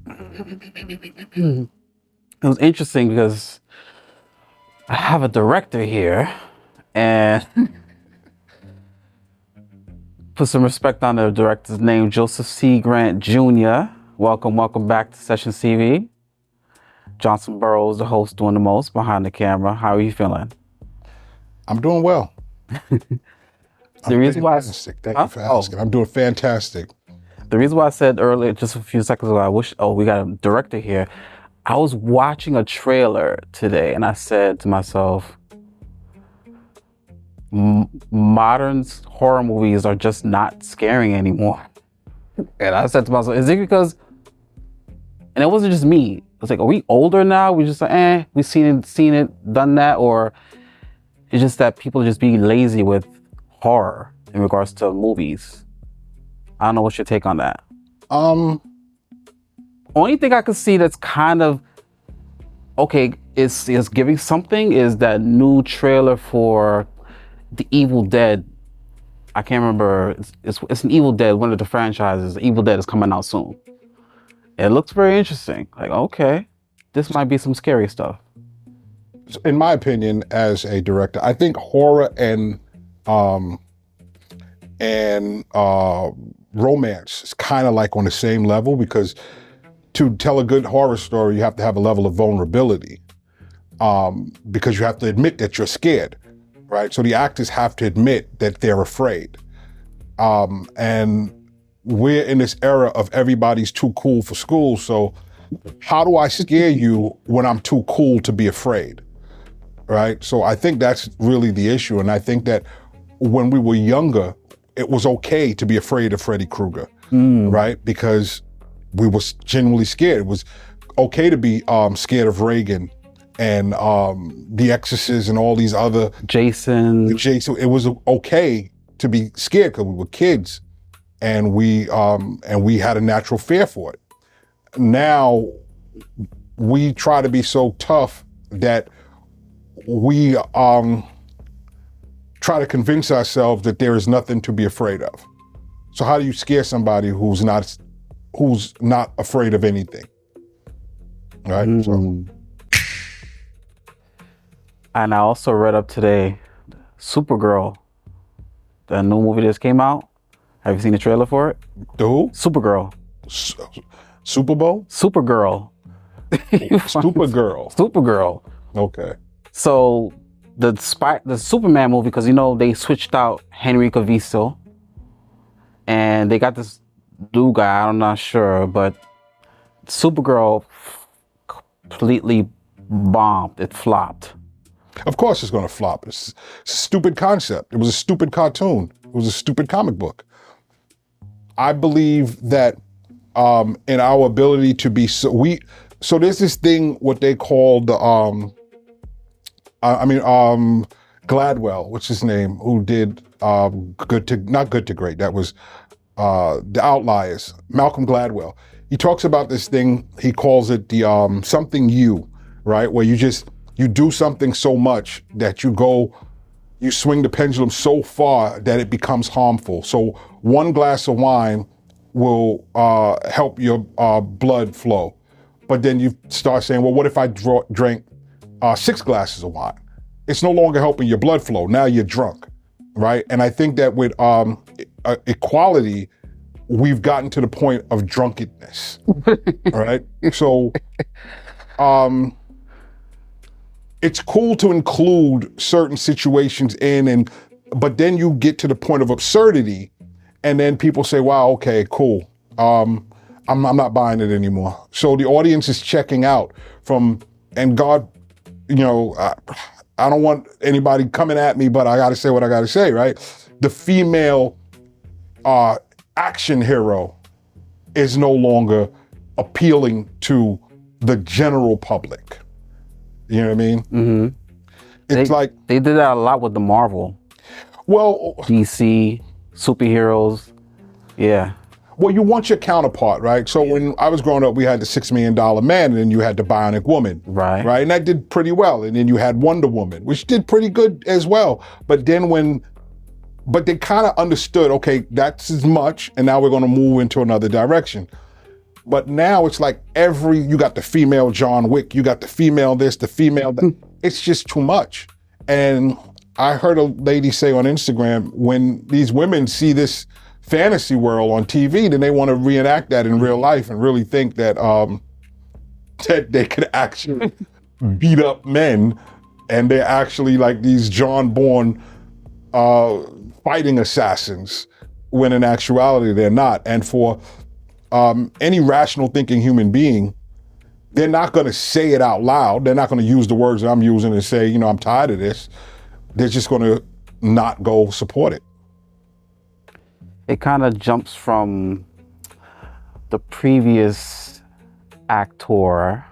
It was interesting because I have a director here, and put some respect on the director's name, Joseph C. Grant Jr. Welcome back to Session CV. Johnson Burrows, the host, doing the most behind the camera. How are you feeling? I'm doing well. The reason why Thank you for asking. I'm doing fantastic. The reason why I said earlier, just a few seconds ago, we got a director here. I was watching a trailer today and I said to myself, modern horror movies are just not scaring anymore. And I said to myself, is it because, and it wasn't just me, it's like, are we older now? We just like, we've seen it, done that, or it's just that people just be lazy with horror in regards to movies? I don't know, what's your take on that? Only thing I could see that's kind of okay is giving something is that new trailer for The Evil Dead. I can't remember. It's an Evil Dead, one of the franchises. Evil Dead is coming out soon. It looks very interesting. Like, okay, this might be some scary stuff. In my opinion, as a director, I think horror and romance is kind of like on the same level, because to tell a good horror story, you have to have a level of vulnerability, because you have to admit that you're scared, right? So the actors have to admit that they're afraid. And we're in this era of everybody's too cool for school. So how do I scare you when I'm too cool to be afraid, right? So I think that's really the issue. And I think that when we were younger, it was okay to be afraid of Freddy Krueger, right? Because we were genuinely scared. It was okay to be scared of Reagan and The Exorcist and all these other Jason. It was okay to be scared because we were kids, and we had a natural fear for it. Now we try to be so tough that we try to convince ourselves that there is nothing to be afraid of. So how do you scare somebody who's not afraid of anything, right? So. And I also read up today, Supergirl, the new movie that just came out. Have you seen the trailer for it? The who? Supergirl. Super Bowl? Supergirl. Supergirl. Okay. So the Superman movie, because they switched out Henry Cavill, and they got this new guy. I'm not sure, but Supergirl completely bombed. It flopped. Of course it's going to flop. It's a stupid concept. It was a stupid cartoon. It was a stupid comic book. I believe that in our ability to be so there's this thing what they call the Gladwell, what's his name, who did not Good to Great. That was The Outliers. Malcolm Gladwell. He talks about this thing. He calls it the something you, right? Where you do something so much that you swing the pendulum so far that it becomes harmful. So one glass of wine will help your blood flow. But then you start saying, well, what if I drank 6 glasses of wine? It's no longer helping your blood flow. Now you're drunk, right? And I think that with equality, we've gotten to the point of drunkenness, right? So it's cool to include certain situations but then you get to the point of absurdity, and then people say, wow, okay, cool. I'm not buying it anymore. So the audience is checking out and God, I don't want anybody coming at me, but I gotta say what I gotta say, right? The female action hero is no longer appealing to the general public. You know what I mean? Mm-hmm. It's they did that a lot with the Marvel. Well, DC, superheroes, yeah. Well, you want your counterpart, right? So when I was growing up, we had the $6 Million Man, and then you had the Bionic Woman, right? And that did pretty well. And then you had Wonder Woman, which did pretty good as well. But then they kind of understood, okay, that's as much, and now we're going to move into another direction. But now it's like you got the female John Wick, you got the female this, the female that. It's just too much. And I heard a lady say on Instagram, when these women see this fantasy world on TV, then they want to reenact that in real life and really think that that they could actually beat up men, and they're actually like these John-born fighting assassins, when in actuality they're not. And for any rational thinking human being, they're not going to say it out loud. They're not going to use the words that I'm using and say, you know, I'm tired of this. They're just going to not go support it. It kind of jumps from the previous actor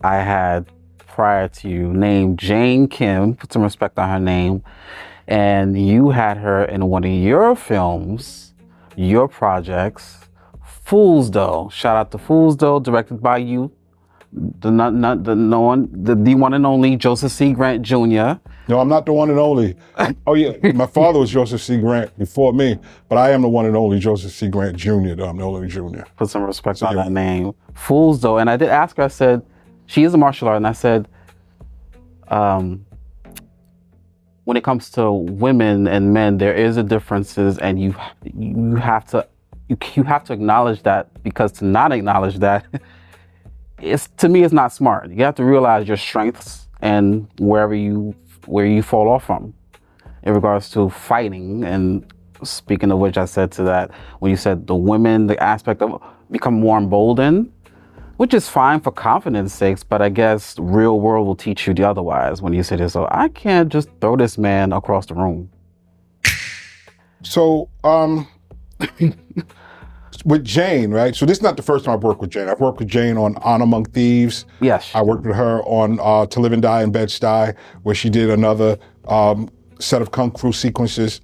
I had prior to you, named Jane Kim, put some respect on her name, and you had her in one of your films, your projects, Fool's Dough. Shout out to Fool's Dough, directed by you, the one and only Joseph C. Grant Jr. No, I'm not the one and only. Oh yeah, my father was Joseph C. Grant before me, but I am the one and only Joseph C. Grant Jr. though. I'm the only junior. Put some respect on that name. Fool's Dough. And I did ask her, I said, she is a martial artist, and I said, when it comes to women and men, there is a differences, and you have to acknowledge that, because to not acknowledge that, to me it's not smart. You have to realize your strengths and where you fall off from in regards to fighting. And speaking of which, I said to that, when you said the women, the aspect of become more emboldened, which is fine for confidence sakes, but I guess real world will teach you the otherwise when you say this. So I can't just throw this man across the room. So, with Jane, right? So this is not the first time I've worked with Jane. I've worked with Jane on Honor Among Thieves. Yes. I worked with her on To Live and Die in Bed-Stuy, where she did another set of kung fu sequences.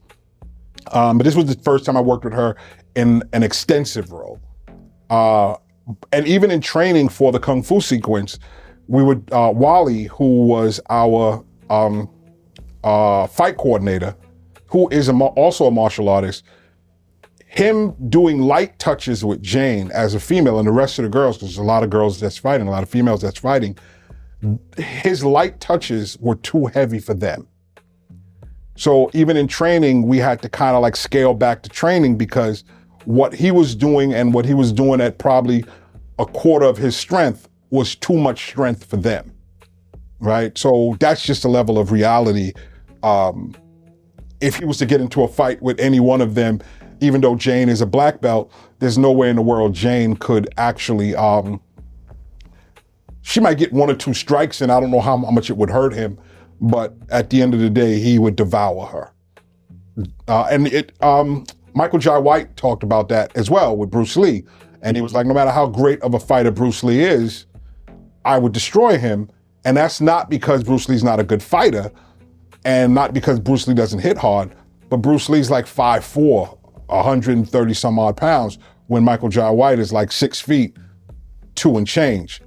But this was the first time I worked with her in an extensive role. And even in training for the kung fu sequence, we would, Wally, who was our fight coordinator, who is also a martial artist, him doing light touches with Jane as a female and the rest of the girls, because there's a lot of girls that's fighting, a lot of females that's fighting, his light touches were too heavy for them. So even in training, we had to kind of like scale back the training, because what he was doing and what he was doing at probably a quarter of his strength was too much strength for them, right? So that's just a level of reality. If he was to get into a fight with any one of them, even though Jane is a black belt, there's no way in the world Jane could actually, she might get 1 or 2 strikes and I don't know how much it would hurt him, but at the end of the day, he would devour her. Michael Jai White talked about that as well with Bruce Lee. And he was like, no matter how great of a fighter Bruce Lee is, I would destroy him. And that's not because Bruce Lee's not a good fighter and not because Bruce Lee doesn't hit hard, but Bruce Lee's like 5'4", 130 some odd pounds, when Michael Jai White is like 6 feet, 2 and change.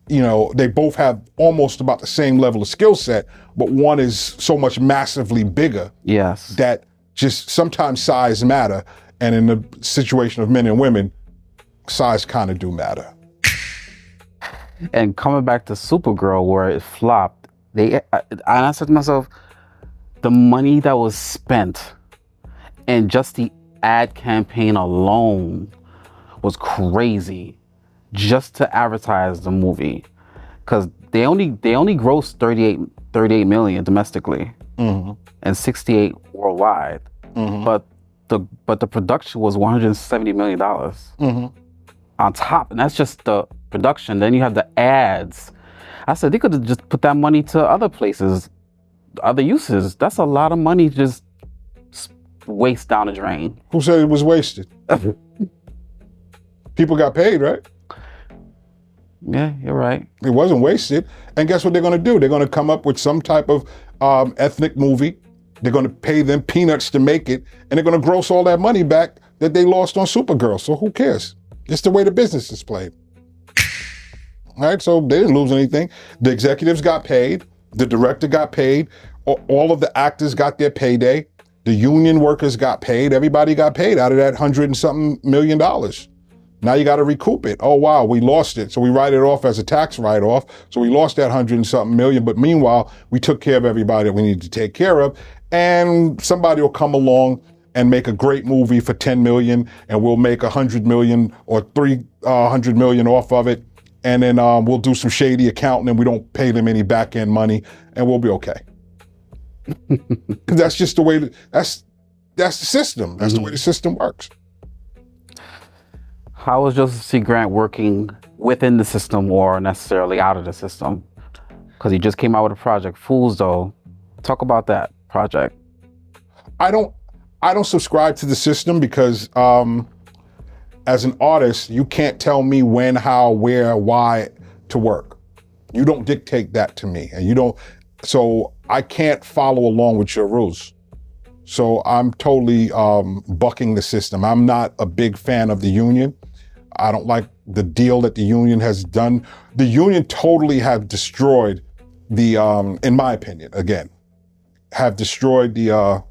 You know, they both have almost about the same level of skill set, but one is so much massively bigger. Yes. That just sometimes size matter. And in the situation of men and women, size kind of do matter. And coming back to Supergirl, where it flopped, I said to myself, the money that was spent and just the ad campaign alone was crazy, just to advertise the movie, because they only grossed 38 million domestically, mm-hmm. and 68 worldwide, mm-hmm. but the production was $170 million. Mm-hmm. On top, and that's just the production. Then you have the ads. I said they could have just put that money to other places, other uses. That's a lot of money to just waste down the drain. Who said it was wasted? People got paid, right? Yeah, you're right. It wasn't wasted. And guess what they're going to do? They're going to come up with some type of ethnic movie. They're going to pay them peanuts to make it, and they're going to gross all that money back that they lost on Supergirl. So who cares? It's the way the business is played. All right, so they didn't lose anything. The executives got paid. The director got paid. All of the actors got their payday. The union workers got paid. Everybody got paid out of that $100 and something million. Now you got to recoup it. Oh, wow, we lost it. So we write it off as a tax write-off. So we lost that 100 and something million. But meanwhile, we took care of everybody that we needed to take care of. And somebody will come along and make a great movie for 10 million, and we'll make 100 million or 300 million off of it. And then we'll do some shady accounting and we don't pay them any back end money and we'll be okay. Because that's just the way, that's the system. That's the way the system works. How is Joseph C. Grant working within the system or necessarily out of the system? Because he just came out with a project, Fools Though. Talk about that project. I don't subscribe to the system because as an artist, you can't tell me when, how, where, why to work. You don't dictate that to me, and you don't, so I can't follow along with your rules. So I'm totally bucking the system. I'm not a big fan of the union. I don't like the deal that the union has done. The union totally have destroyed the, in my opinion, again, have destroyed the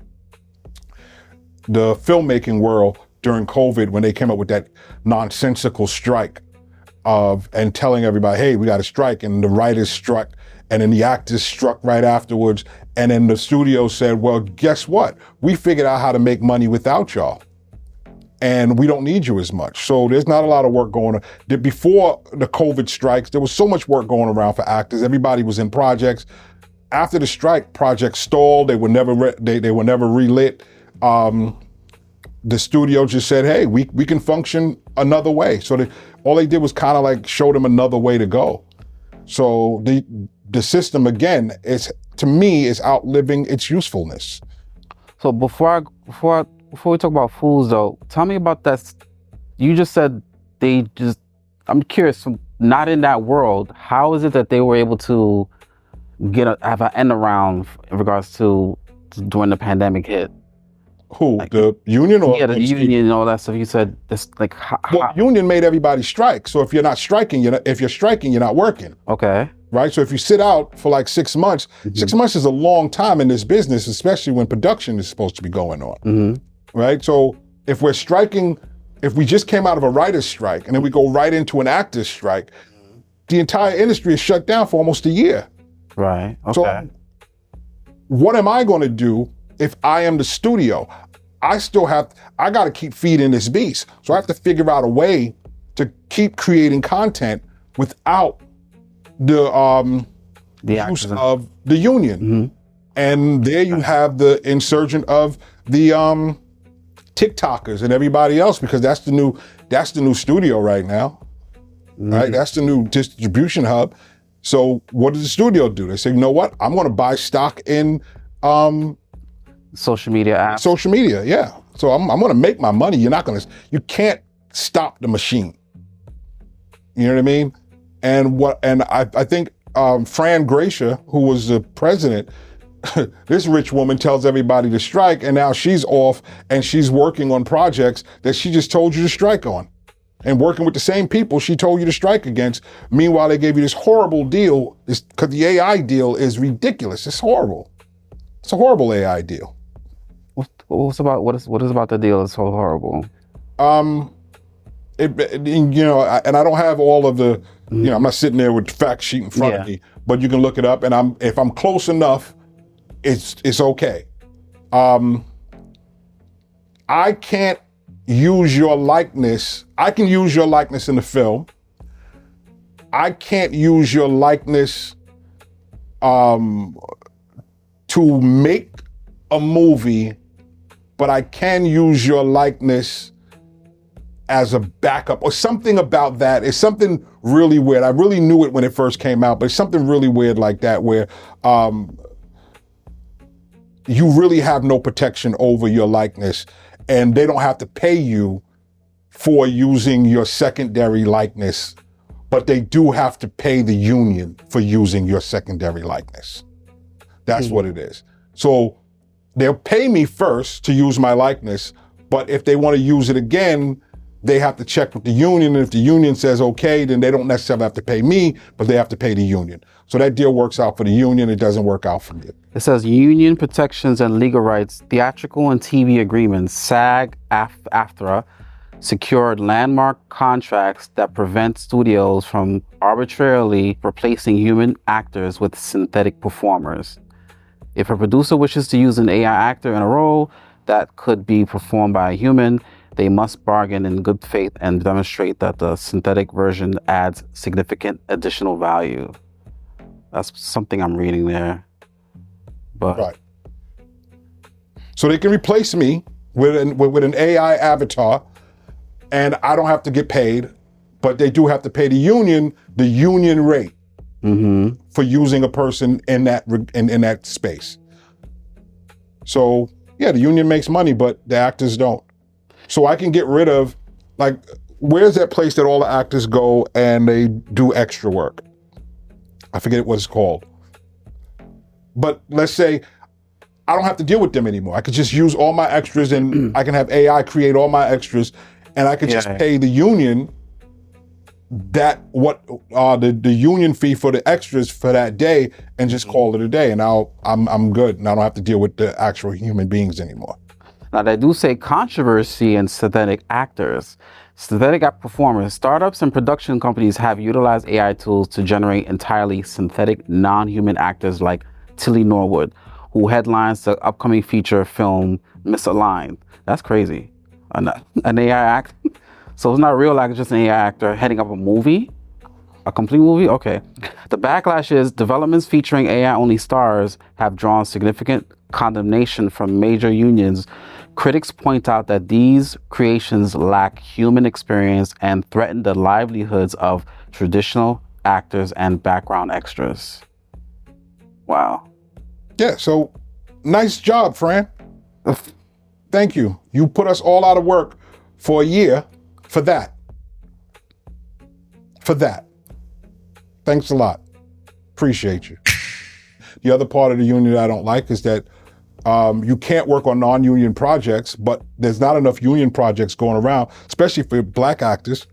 filmmaking world during COVID when they came up with that nonsensical strike and telling everybody, hey, we got a strike, and the writers struck, and then the actors struck right afterwards. And then the studio said, well, guess what? We figured out how to make money without y'all. And we don't need you as much. So there's not a lot of work going on. Before the COVID strikes, there was so much work going around for actors. Everybody was in projects. After the strike, projects stalled. They were never they were never relit. The studio just said, hey, we can function another way. So all they did was kind of like show them another way to go. So the system, again, to me, is outliving its usefulness. So before we talk about Fools Though, tell me about that. You just said I'm curious, not in that world, how is it that they were able to have an end around in regards to during the pandemic hit? Who, like, the union or? Yeah, the union and all that stuff. You said this, like, well, union made everybody strike. So if you're not striking, if you're striking, you're not working. Okay. Right. So if you sit out for like 6 months, 6 months is a long time in this business, especially when production is supposed to be going on. Right. So if we're striking, if we just came out of a writer's strike and then we go right into an actor's strike, the entire industry is shut down for almost a year. Right. Okay. So what am I going to do if I am the studio? I got to keep feeding this beast. So I have to figure out a way to keep creating content without the use of the union. And there you have the insurgent of the TikTokers and everybody else, because that's the new studio right now. Right? That's the new distribution hub. So what does the studio do? They say, you know what? I'm going to buy stock in social media apps. Social media, yeah. So I'm going to make my money. You can't stop the machine. You know what I mean? And I think Fran Gracia, who was the president, this rich woman tells everybody to strike, and now she's off and she's working on projects that she just told you to strike on, and working with the same people she told you to strike against. Meanwhile, they gave you this horrible deal, because the AI deal is ridiculous. It's horrible. It's a horrible AI deal. What is about the deal that's so horrible? And I don't have all of the, I'm not sitting there with the fact sheet in front of me, but you can look it up, and if I'm close enough, it's okay. I can't use your likeness. I can use your likeness in the film. I can't use your likeness to make a movie, but I can use your likeness as a backup or something about that. It's something really weird. I really knew it when it first came out, but it's something really weird like that where you really have no protection over your likeness, and they don't have to pay you for using your secondary likeness, but they do have to pay the union for using your secondary likeness. That's what it is. So they'll pay me first to use my likeness, but if they want to use it again, they have to check with the union. And if the union says okay, then they don't necessarily have to pay me, but they have to pay the union. So that deal works out for the union. It doesn't work out for me. It says union protections and legal rights, theatrical and TV agreements, SAG-AFTRA, secured landmark contracts that prevent studios from arbitrarily replacing human actors with synthetic performers. If a producer wishes to use an AI actor in a role that could be performed by a human, they must bargain in good faith and demonstrate that the synthetic version adds significant additional value. That's something I'm reading there. But Right. So they can replace me with an AI avatar, and I don't have to get paid, but they do have to pay the union rate for using a person in that space. So yeah, the union makes money, but the actors don't. So I can get rid of, like, where's that place that all the actors go and they do extra work? I forget what it's called. But let's say I don't have to deal with them anymore. I could just use all my extras, and I can have AI create all my extras, and I could just pay the union the union fee for the extras for that day, and just call it a day. And now I'm good, and I don't have to deal with the actual human beings anymore. Now, they do say controversy in synthetic actors. Synthetic performers, startups and production companies have utilized AI tools to generate entirely synthetic, non-human actors like Tilly Norwood, who headlines the upcoming feature film Misaligned. That's crazy. An AI actor? So it's not real actor, just an AI actor heading up a movie? A complete movie? Okay. The backlash is developments featuring AI-only stars have drawn significant condemnation from major unions. Critics point out that these creations lack human experience and threaten the livelihoods of traditional actors and background extras. Wow. Yeah, so nice job, Fran. Thank you. You put us all out of work for a year for that. Thanks a lot. Appreciate you. The other part of the union that I don't like is that you can't work on non-union projects, but there's not enough union projects going around, especially for Black actors.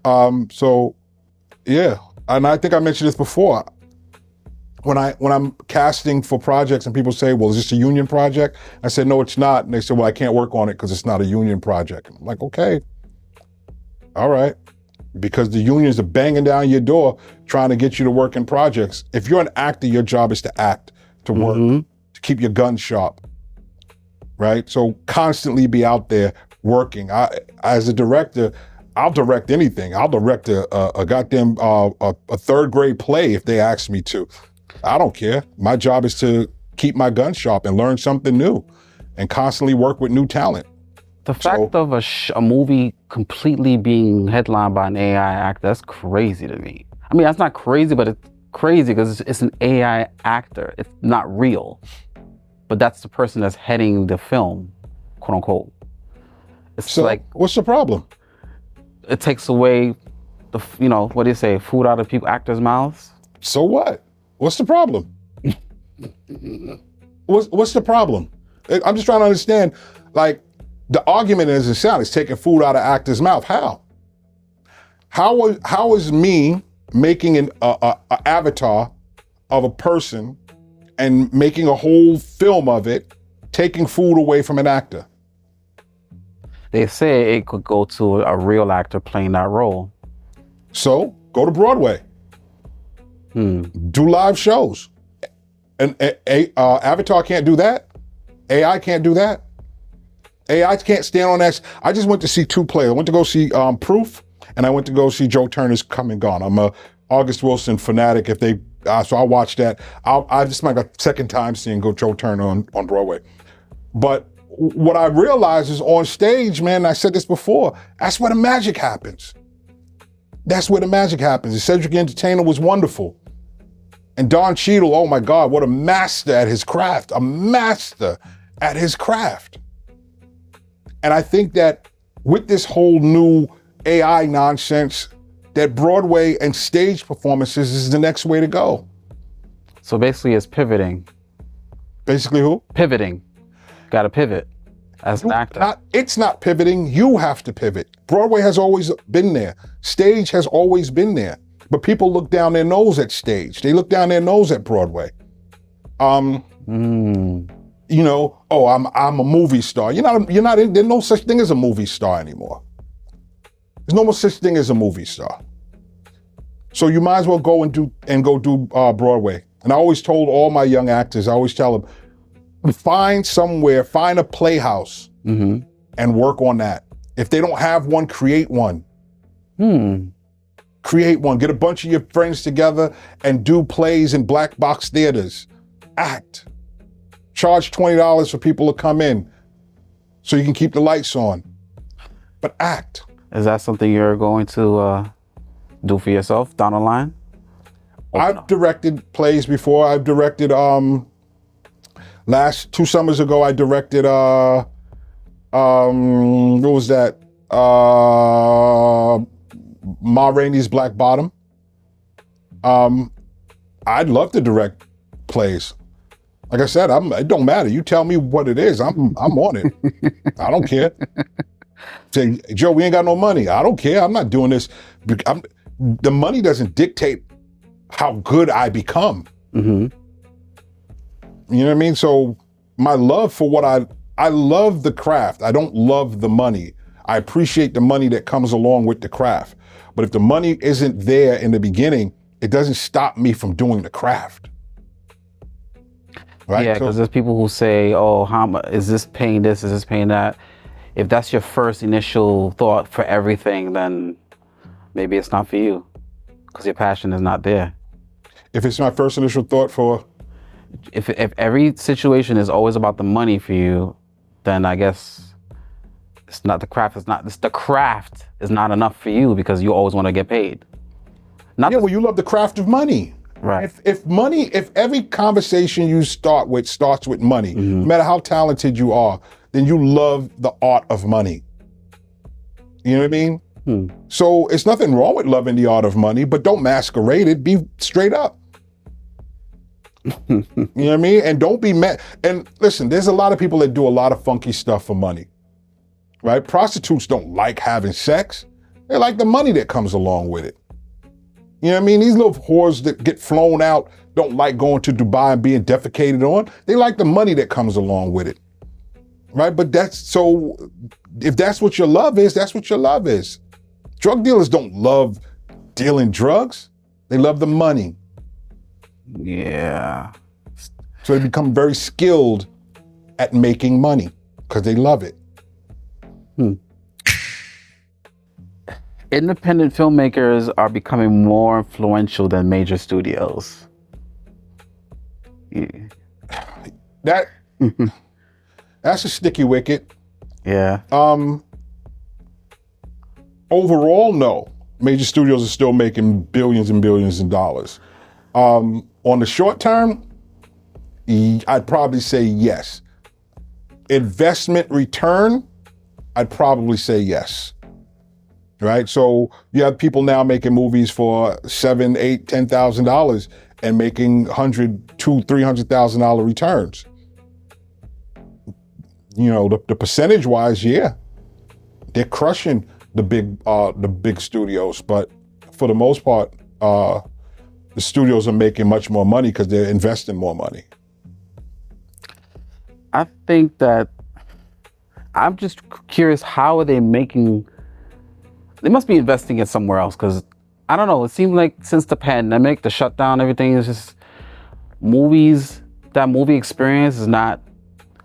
So yeah, and I think I mentioned this before. When I'm casting for projects and people say, well, is this a union project? I said, no, it's not. And they said, well, I can't work on it because it's not a union project. I'm like, okay, all right. Because the unions are banging down your door trying to get you to work in projects. If you're an actor, your job is to act, to work, to keep your gun sharp, right? So constantly be out there working. As a director, I'll direct anything. I'll direct a goddamn a third grade play if they ask me to. I don't care. My job is to keep my gun sharp and learn something new and constantly work with new talent. The fact of a movie completely being headlined by an AI actor, that's crazy to me. I mean, that's not crazy, but it's crazy because it's an AI actor. It's not real. But that's the person that's heading the film, quote unquote. It's so, like, what's the problem? It takes away the, what do you say, food out of actors' mouths? So what? What's the problem? What's the problem? I'm just trying to understand, like, the argument as it sounds is taking food out of actors' mouth. How? How is me making an avatar of a person and making a whole film of it taking food away from an actor? They say it could go to a real actor playing that role. So go to Broadway. Do live shows. And Avatar can't do that. AI can't do that. AI can't stand on that. I just went to see two plays. I went to go see Proof, and I went to go see Joe Turner's Come and Gone. I'm a August Wilson fanatic. So I watched that. This is my second time seeing Joe Turner on Broadway. But what I realized is on stage, man, I said this before, that's where the magic happens. That's where the magic happens. The Cedric Entertainer was wonderful. And Don Cheadle, oh my God, what a master at his craft, a master at his craft. And I think that with this whole new AI nonsense, that Broadway and stage performances is the next way to go. So basically it's pivoting. Basically who? Pivoting. Got to pivot as an actor. It's not pivoting, you have to pivot. Broadway has always been there. Stage has always been there. But people look down their nose at stage. They look down their nose at Broadway. I'm a movie star. There's no such thing as a movie star anymore. no more such thing as a movie star. So you might as well go do Broadway. And I always told all my young actors, I always tell them, find a playhouse and work on that. If they don't have one, create one. Create one. Get a bunch of your friends together and do plays in black box theaters. Act. Charge $20 for people to come in so you can keep the lights on. But act. Is that something you're going to do for yourself down the line? I've directed plays before. I've directed, 2 summers ago, I directed, what was that? Ma Rainey's Black Bottom. I'd love to direct plays. Like I said, it don't matter. You tell me what it is, I'm on it. I don't care. Say, Joe, we ain't got no money. I don't care. I'm not doing this. The money doesn't dictate how good I become. You know what I mean? So my love for what I love the craft. I don't love the money. I appreciate the money that comes along with the craft. But if the money isn't there in the beginning, it doesn't stop me from doing the craft. Right? Yeah, because there's people who say, oh, how much is this paying this? Is this paying that? If that's your first initial thought for everything, then maybe it's not for you because your passion is not there. If it's my first initial thought for? If every situation is always about the money for you, then I guess it's not the craft. The craft is not enough for you because you always want to get paid. Well, you love the craft of money. Right. If every conversation you start with starts with money, no matter how talented you are, then you love the art of money. You know what I mean? So it's nothing wrong with loving the art of money, but don't masquerade it. Be straight up. You know what I mean? And don't be mad. And listen, there's a lot of people that do a lot of funky stuff for money, right? Prostitutes don't like having sex. They like the money that comes along with it. You know what I mean? These little whores that get flown out don't like going to Dubai and being defecated on. They like the money that comes along with it, right? But if that's what your love is, that's what your love is. Drug dealers don't love dealing drugs. They love the money. Yeah. So they become very skilled at making money because they love it. Independent filmmakers are becoming more influential than major studios. Yeah. That's a sticky wicket. Yeah. Overall, no. Major studios are still making billions and billions of dollars. On the short term, I'd probably say yes. Investment return, I'd probably say yes. Right? So you have people now making movies for $7,000, $8,000, $10,000 and making $100,000, $200,000, $300,000 returns. You know, the percentage wise, yeah, they're crushing the big studios, but for the most part, the studios are making much more money because they're investing more money. I think that I'm just curious, how are they making? They must be investing it somewhere else because I don't know. It seems like since the pandemic, the shutdown, everything is just movies. That movie experience is not.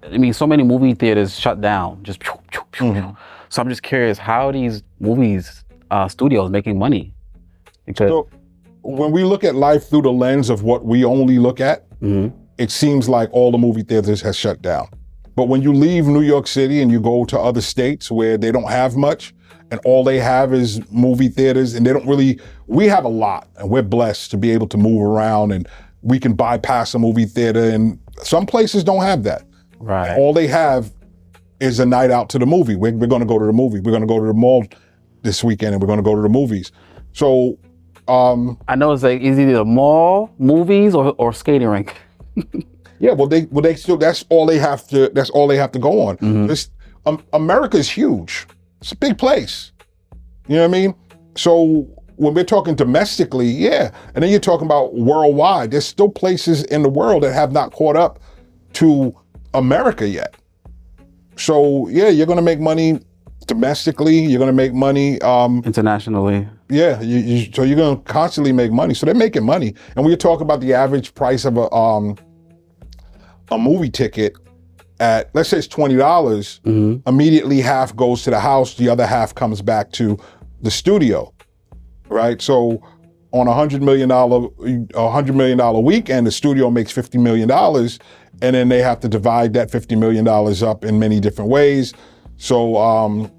I mean, so many movie theaters shut down. Just pew, pew, pew, pew. So I'm just curious, how are these movies studios making money? Because so when we look at life through the lens of what we only look at, it seems like all the movie theaters has shut down. But when you leave New York City and you go to other states where they don't have much, and all they have is movie theaters, and we have a lot, and we're blessed to be able to move around, and we can bypass a movie theater, and some places don't have that. Right. And all they have is a night out to the movie. We're going to go to the movie. We're going to go to the mall this weekend, and we're going to go to the movies. So I know it's like, is either the mall, movies, or skating rink. Yeah, well, they still, that's all they have to go on. America's huge. It's a big place. You know what I mean? So when we're talking domestically, yeah. And then you're talking about worldwide. There's still places in the world that have not caught up to America yet. So yeah, you're going to make money domestically, you're going to make money. Internationally. Yeah, so you're going to constantly make money. So they're making money. And when you talk about the average price of a movie ticket at, let's say it's $20, immediately half goes to the house, the other half comes back to the studio, right? So on $100 million weekend, the studio makes $50 million, and then they have to divide that $50 million up in many different ways. So,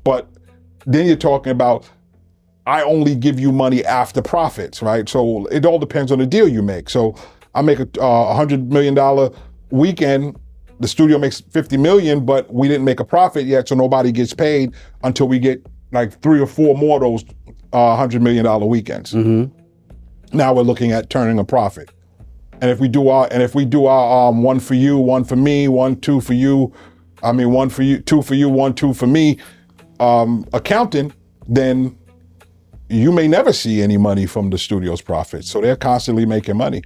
but then you're talking about, I only give you money after profits, right? So it all depends on the deal you make. So I make a $100 million weekend, the studio makes 50 million, but we didn't make a profit yet, so nobody gets paid until we get like 3 or 4 more of those $100 million weekends. Now we're looking at turning a profit. And if we do our one for you, one for me, 1, 2 for you, one for you, 2 for you, 1, 2 for me, accounting, then you may never see any money from the studio's profits. So they're constantly making money.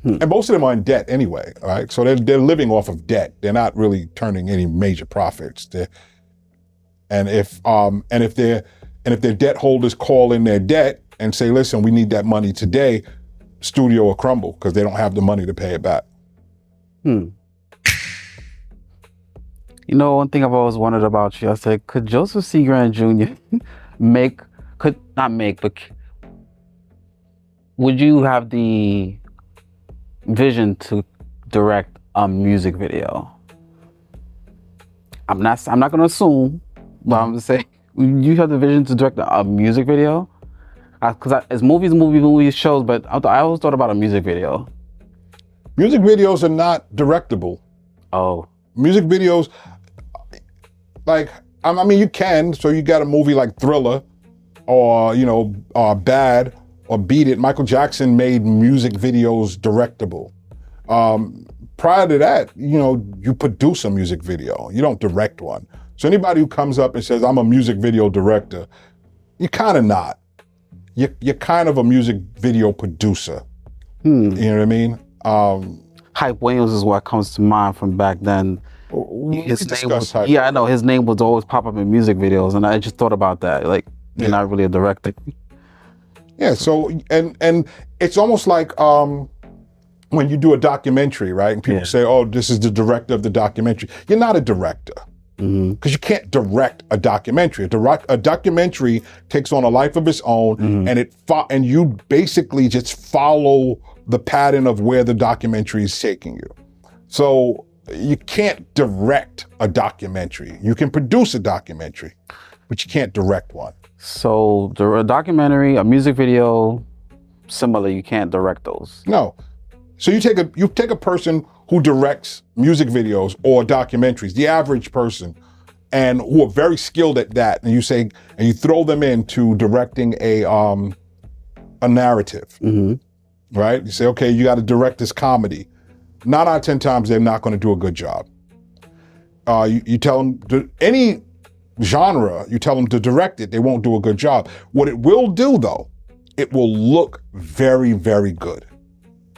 And most of them are in debt anyway, right? So they're living off of debt. They're not really turning any major profits. And if their debt holders call in their debt and say, listen, we need that money today, studio will crumble because they don't have the money to pay it back. You know, one thing I've always wondered about you, I said, could Joseph C. Grant Jr. would you have the vision to direct a music video? I'm not going to assume, but I'm going to say, you have the vision to direct a music video? Because it's movies, shows, but I always thought about a music video. Music videos are not directable. Oh. Music videos, you can. So you got a movie like Thriller or, Bad or Beat It. Michael Jackson made music videos directable. Prior to that, you produce a music video. You don't direct one. So anybody who comes up and says, I'm a music video director, you're kind of not. You're kind of a music video producer. You know what I mean? Hype Williams is what comes to mind from back then. His name would always pop up in music videos, and I just thought about that. Like, you're not really a director. Yeah, so, and it's almost like when you do a documentary, right? And people say, oh, this is the director of the documentary. You're not a director. Because you can't direct a documentary. A documentary takes on a life of its own, and you basically just follow the pattern of where the documentary is taking you. So you can't direct a documentary. You can produce a documentary, but you can't direct one. So a documentary, a music video, similar, you can't direct those. No. So you take a person who directs music videos or documentaries, the average person, and who are very skilled at that, and you throw them into directing a narrative, right? You say, okay, you got to direct this comedy. 9 out of 10 times, they're not going to do a good job. You tell them any genre, you tell them to direct it, they won't do a good job. What it will do, though, it will look very, very good.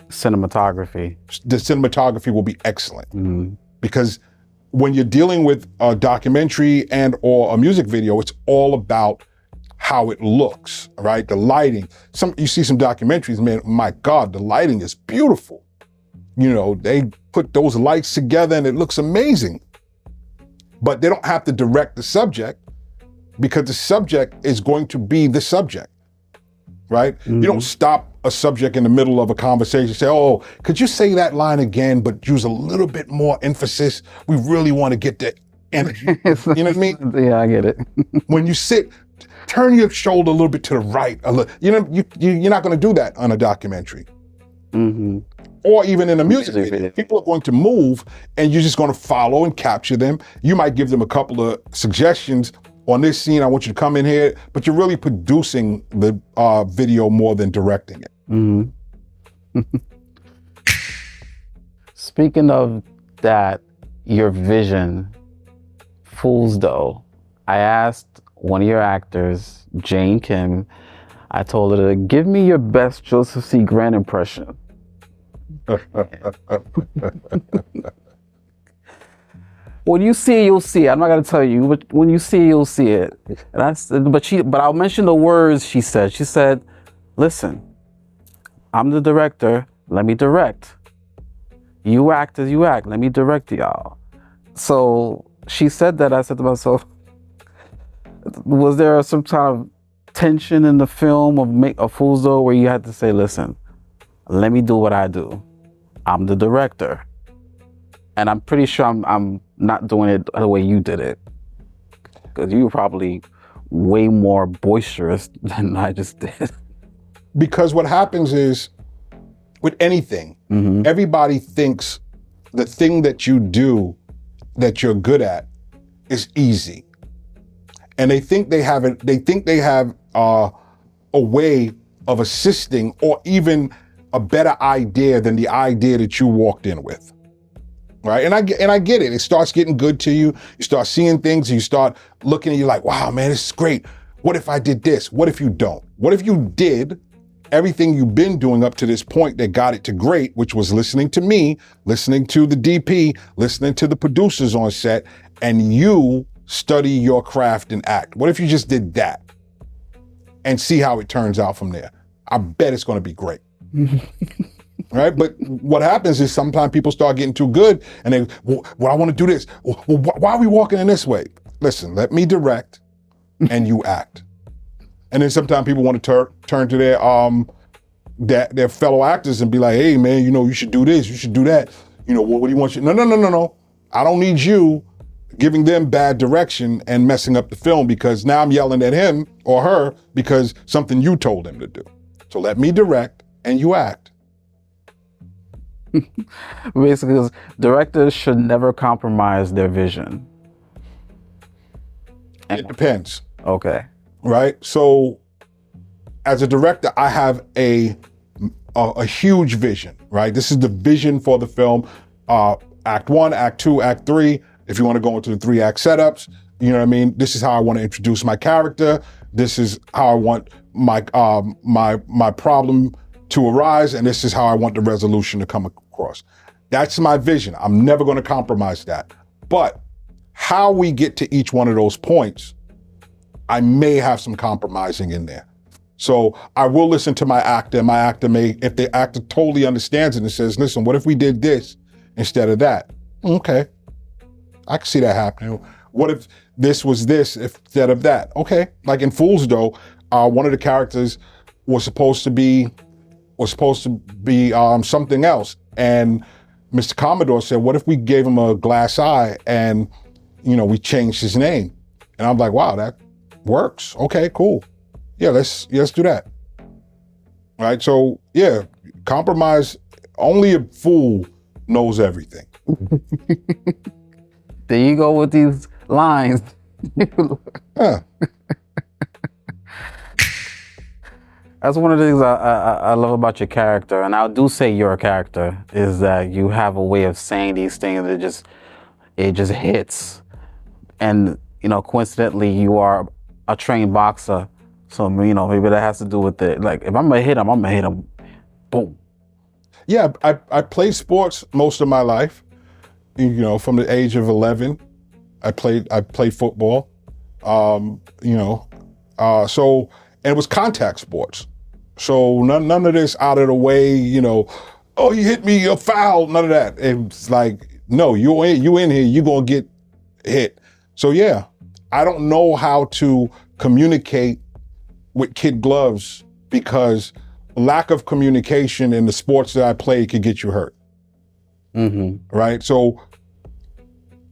Cinematography. The cinematography will be excellent because when you're dealing with a documentary and or a music video, it's all about how it looks, right? The lighting. You see some documentaries, man, my God, the lighting is beautiful. They put those lights together and it looks amazing. But they don't have to direct the subject because the subject is going to be the subject, right? You don't stop a subject in the middle of a conversation, say, oh, could you say that line again, but use a little bit more emphasis? We really want to get that energy. You know what I mean? Yeah, I get it. When you sit, turn your shoulder a little bit to the right. You're not going to do that on a documentary. Or even in a music video. People are going to move and you're just going to follow and capture them. You might give them a couple of suggestions. On this scene, I want you to come in here, but you're really producing the video more than directing it. Speaking of that, your vision, Fools Though, I asked one of your actors, Jane Kim, I told her to give me your best Joseph C. Grant impression. when you see it, you'll see it. I'm not gonna tell you, but when you see it, you'll see it. And I said, but I'll mention the words she said. She said, "Listen, I'm the director. Let me direct. You act as you act. Let me direct y'all." So she said that. I said to myself, was there some kind of tension in the film of Fool's Though where you had to say, "Listen, let me do what I do. I'm the director." And I'm pretty sure I'm not doing it the way you did it, because you were probably way more boisterous than I just did. Because what happens is, with anything, everybody thinks the thing that you do that you're good at is easy. And they think they have it, they think they have a way of assisting or even a better idea than the idea that you walked in with. Right? And I get it. It starts getting good to you. You start seeing things, you start looking and you're like, wow, man, this is great. What if I did this? What if you don't? What if you did everything you've been doing up to this point that got it to great, which was listening to me, listening to the DP, listening to the producers on set, and you study your craft and act? What if you just did that and see how it turns out from there? I bet it's going to be great. Right? But what happens is sometimes people start getting too good and they, well, I want to do this. Well, why are we walking in this way? Listen, let me direct and you act. And then sometimes people want to turn to their fellow actors and be like, hey man, you should do this, you should do that. What do you want? No. I don't need you giving them bad direction and messing up the film because now I'm yelling at him or her because something you told him to do. So let me direct and you act. Basically, directors should never compromise their vision. It depends. Okay. Right? So as a director, I have a huge vision, right? This is the vision for the film. Act 1, Act 2, Act 3. If you want to go into the 3-act setups, you know what I mean? This is how I want to introduce my character. This is how I want my problem to arise, and this is how I want the resolution to come across. That's my vision. I'm never going to compromise that. But how we get to each one of those points, I may have some compromising in there. So I will listen to my actor, and my actor may, if the actor totally understands it and says, listen, what if we did this instead of that? Okay, I can see that happening. What if this was this instead of that? Okay, like in Fool's Though, one of the characters was supposed to be something else. And Mr. Commodore said, what if we gave him a glass eye and, we changed his name? And I'm like, wow, that works. Okay, cool. Yeah, let's do that. All right, so yeah, compromise, only a fool knows everything. There you go with these lines. Yeah. That's one of the things I love about your character, and I do say your character, is that you have a way of saying these things that it just hits. And, coincidentally, you are a trained boxer. So, maybe that has to do with it. Like, if I'm gonna hit him, I'm gonna hit him. Boom. Yeah, I played sports most of my life. From the age of 11, I played football. And it was contact sports. So none of this out of the way, oh, you hit me, you're foul, none of that. It's like, no, you in here, you're gonna get hit. So yeah, I don't know how to communicate with kid gloves because lack of communication in the sports that I played could get you hurt. Mm-hmm. Right? So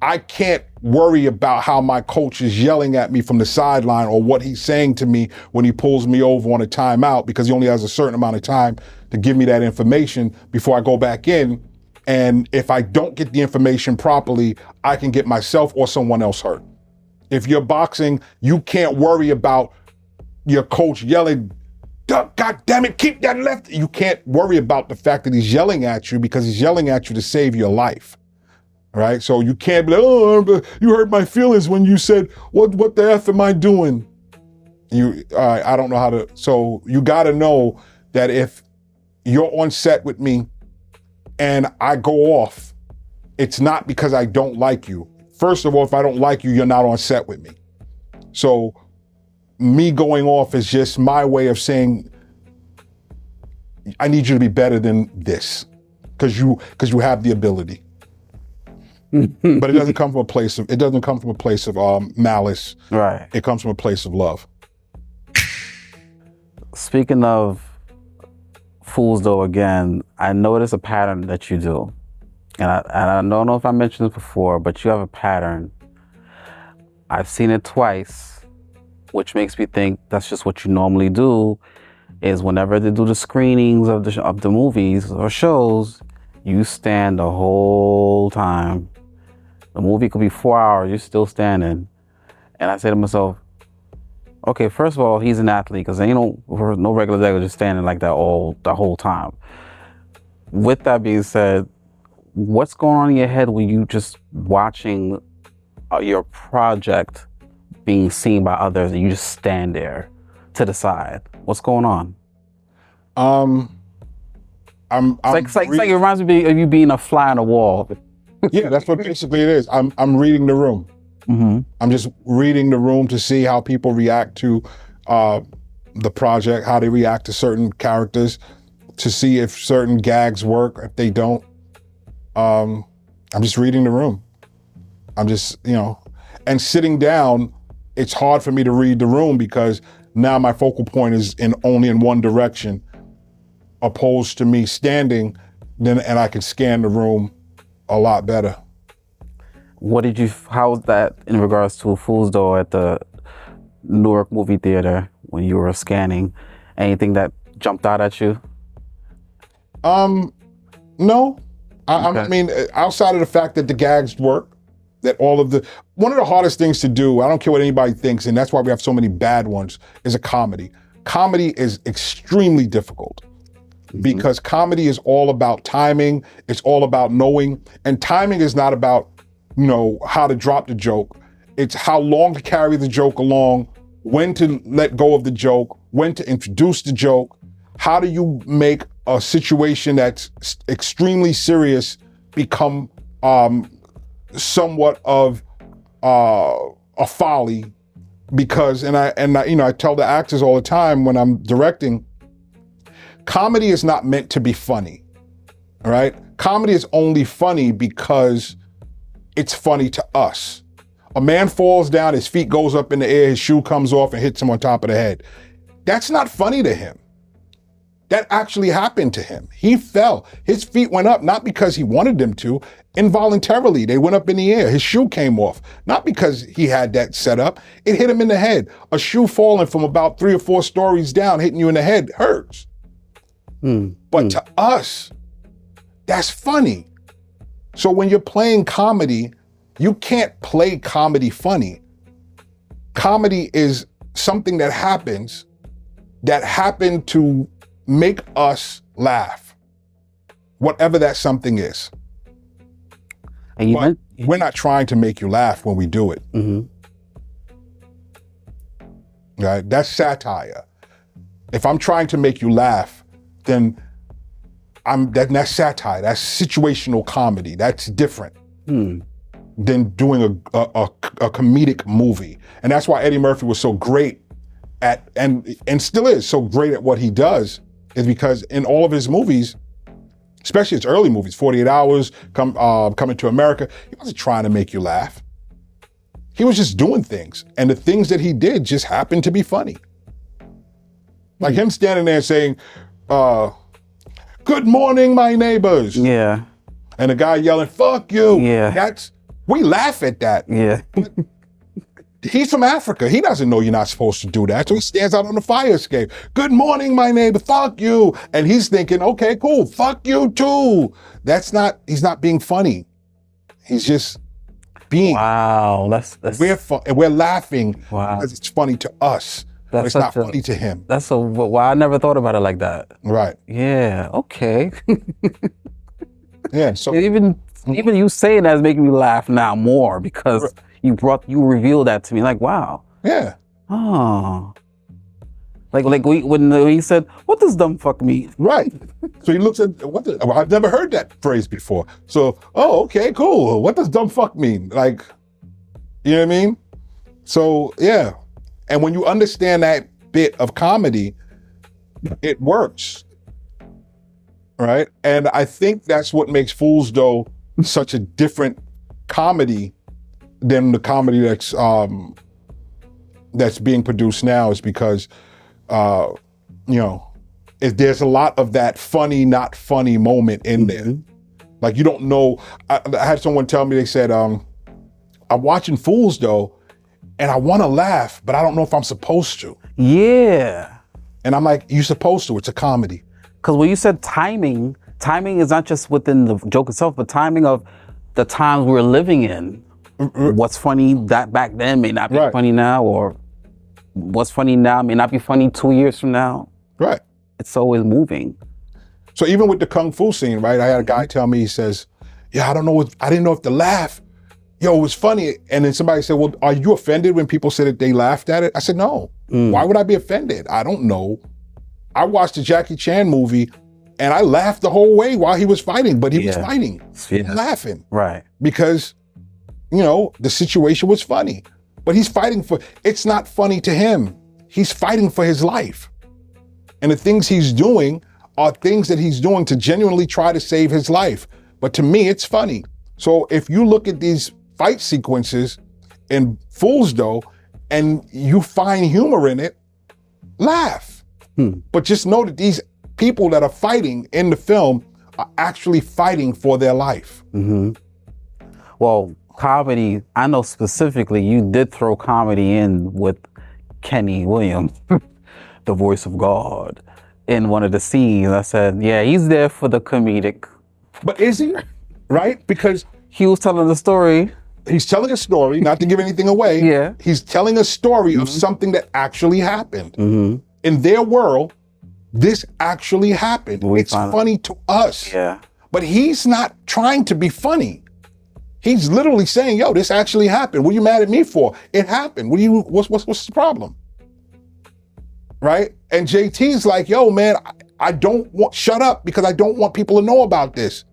I can't worry about how my coach is yelling at me from the sideline or what he's saying to me when he pulls me over on a timeout, because he only has a certain amount of time to give me that information before I go back in. And if I don't get the information properly, I can get myself or someone else hurt. If you're boxing, you can't worry about your coach yelling, God damn it, keep that left. You can't worry about the fact that he's yelling at you because he's yelling at you to save your life. Right? So you can't be like, oh, you hurt my feelings when you said, what the F am I doing? I don't know how to, so you gotta know that if you're on set with me and I go off, it's not because I don't like you. first of all, if I don't like you, you're not on set with me. So me going off is just my way of saying, I need you to be better than this, because you have the ability. But it doesn't come from a place of malice. Right. It comes from a place of love. Speaking of Fools Though, again, I notice a pattern that you do. And I don't know if I mentioned this before, but you have a pattern. I've seen it twice, which makes me think that's just what you normally do, is whenever they do the screenings of the movies or shows, you stand the whole time. The movie could be 4 hours, you're still standing. And I say to myself, okay, first of all, he's an athlete, because ain't no regular guy just standing like that the whole time. With that being said, what's going on in your head when you just watching your project being seen by others and you just stand there to the side? What's going on? It's like it reminds me of you being a fly on the wall. Yeah, that's what basically it is. I'm reading the room. Mm-hmm. I'm just reading the room to see how people react to the project, how they react to certain characters, to see if certain gags work, if they don't. I'm just reading the room. I'm just, and sitting down, it's hard for me to read the room because now my focal point is only in one direction, opposed to me standing, and I can scan the room a lot better. How was that in regards to Fools Though at the Newark movie theater when you were scanning? Anything that jumped out at you? No. Okay. I mean, outside of the fact that the gags work, that one of the hardest things to do, I don't care what anybody thinks, and that's why we have so many bad ones, is a comedy. Comedy is extremely difficult. Because comedy is all about timing, it's all about knowing, and timing is not about, how to drop the joke. It's how long to carry the joke along, when to let go of the joke, when to introduce the joke. How do you make a situation that's extremely serious become somewhat of a folly? Because, and I tell the actors all the time when I'm directing, comedy is not meant to be funny, all right? Comedy is only funny because it's funny to us. A man falls down, his feet goes up in the air, his shoe comes off and hits him on top of the head. That's not funny to him. That actually happened to him. He fell. His feet went up, not because he wanted them to, involuntarily. They went up in the air. His shoe came off, not because he had that set up. It hit him in the head. A shoe falling from about 3 or 4 stories down, hitting you in the head hurts. But to us, that's funny. So when you're playing comedy, you can't play comedy funny. Comedy is something that happened to make us laugh, whatever that something is. And we're not trying to make you laugh when we do it. Mm-hmm. Right? That's satire. If I'm trying to make you laugh, then that's satire. That's situational comedy. That's different than doing a comedic movie. And that's why Eddie Murphy was so great at, and still is so great at what he does, is because in all of his movies, especially his early movies, 48 Hours, Coming to America, he wasn't trying to make you laugh. He was just doing things. And the things that he did just happened to be funny. Like him standing there saying, good morning, my neighbors. Yeah. And the guy yelling, fuck you. Yeah. We laugh at that. Yeah. He's from Africa. He doesn't know you're not supposed to do that. So he stands out on the fire escape. Good morning, my neighbor. Fuck you. And he's thinking, okay, cool. Fuck you too. He's not being funny. He's just being. Wow. We're laughing wow. because it's funny to us. But it's not funny to him. Wow, I never thought about it like that. Right. Yeah, okay. Yeah, so even you saying that is making me laugh now more because you revealed that to me. Like, wow. Yeah. Oh. Like when he said, "What does dumb fuck mean?" Right. So he looks at I've never heard that phrase before. So, okay, cool. What does dumb fuck mean? Like, You know what I mean? So yeah. And when you understand that bit of comedy, it works. Right? And I think that's what makes Fool's Dough such a different comedy than the comedy that's being produced now, is because there's a lot of that funny, not funny moment in there. Like, you don't know. I had someone tell me, they said, I'm watching Fool's Dough and I want to laugh, but I don't know if I'm supposed to. Yeah. And I'm like, you're supposed to. It's a comedy. Because when you said timing is not just within the joke itself, but timing of the times we're living in. What's funny that back then may not be funny now, or what's funny now may not be funny 2 years from now. Right. It's always moving. So even with the Kung Fu scene, right? I had a guy tell me, he says, yeah, I didn't know if the laugh, it was funny. And then somebody said, well, are you offended when people said that they laughed at it? I said, no. Why would I be offended? I don't know. I watched the Jackie Chan movie and I laughed the whole way while he was fighting, but he was fighting, laughing. Right. Because, the situation was funny, but he's fighting it's not funny to him. He's fighting for his life. And the things he's doing are things that he's doing to genuinely try to save his life. But to me, it's funny. So if you look at these fight sequences in Fool's Dough and you find humor in it, laugh. But just know that these people that are fighting in the film are actually fighting for their life. Well, comedy, I know specifically you did throw comedy in with Kenny Williams, the voice of God, in one of the scenes. I said, yeah, he's there for the comedic. But is he? Right? Because he was telling the story. He's telling a story, not to give anything away. Yeah. He's telling a story of something that actually happened. In their world, this actually happened. It's funny to us. Yeah. But he's not trying to be funny. He's literally saying, yo, this actually happened. What are you mad at me for? It happened. What's the problem? Right? And JT's like, yo, man, shut up, because I don't want people to know about this.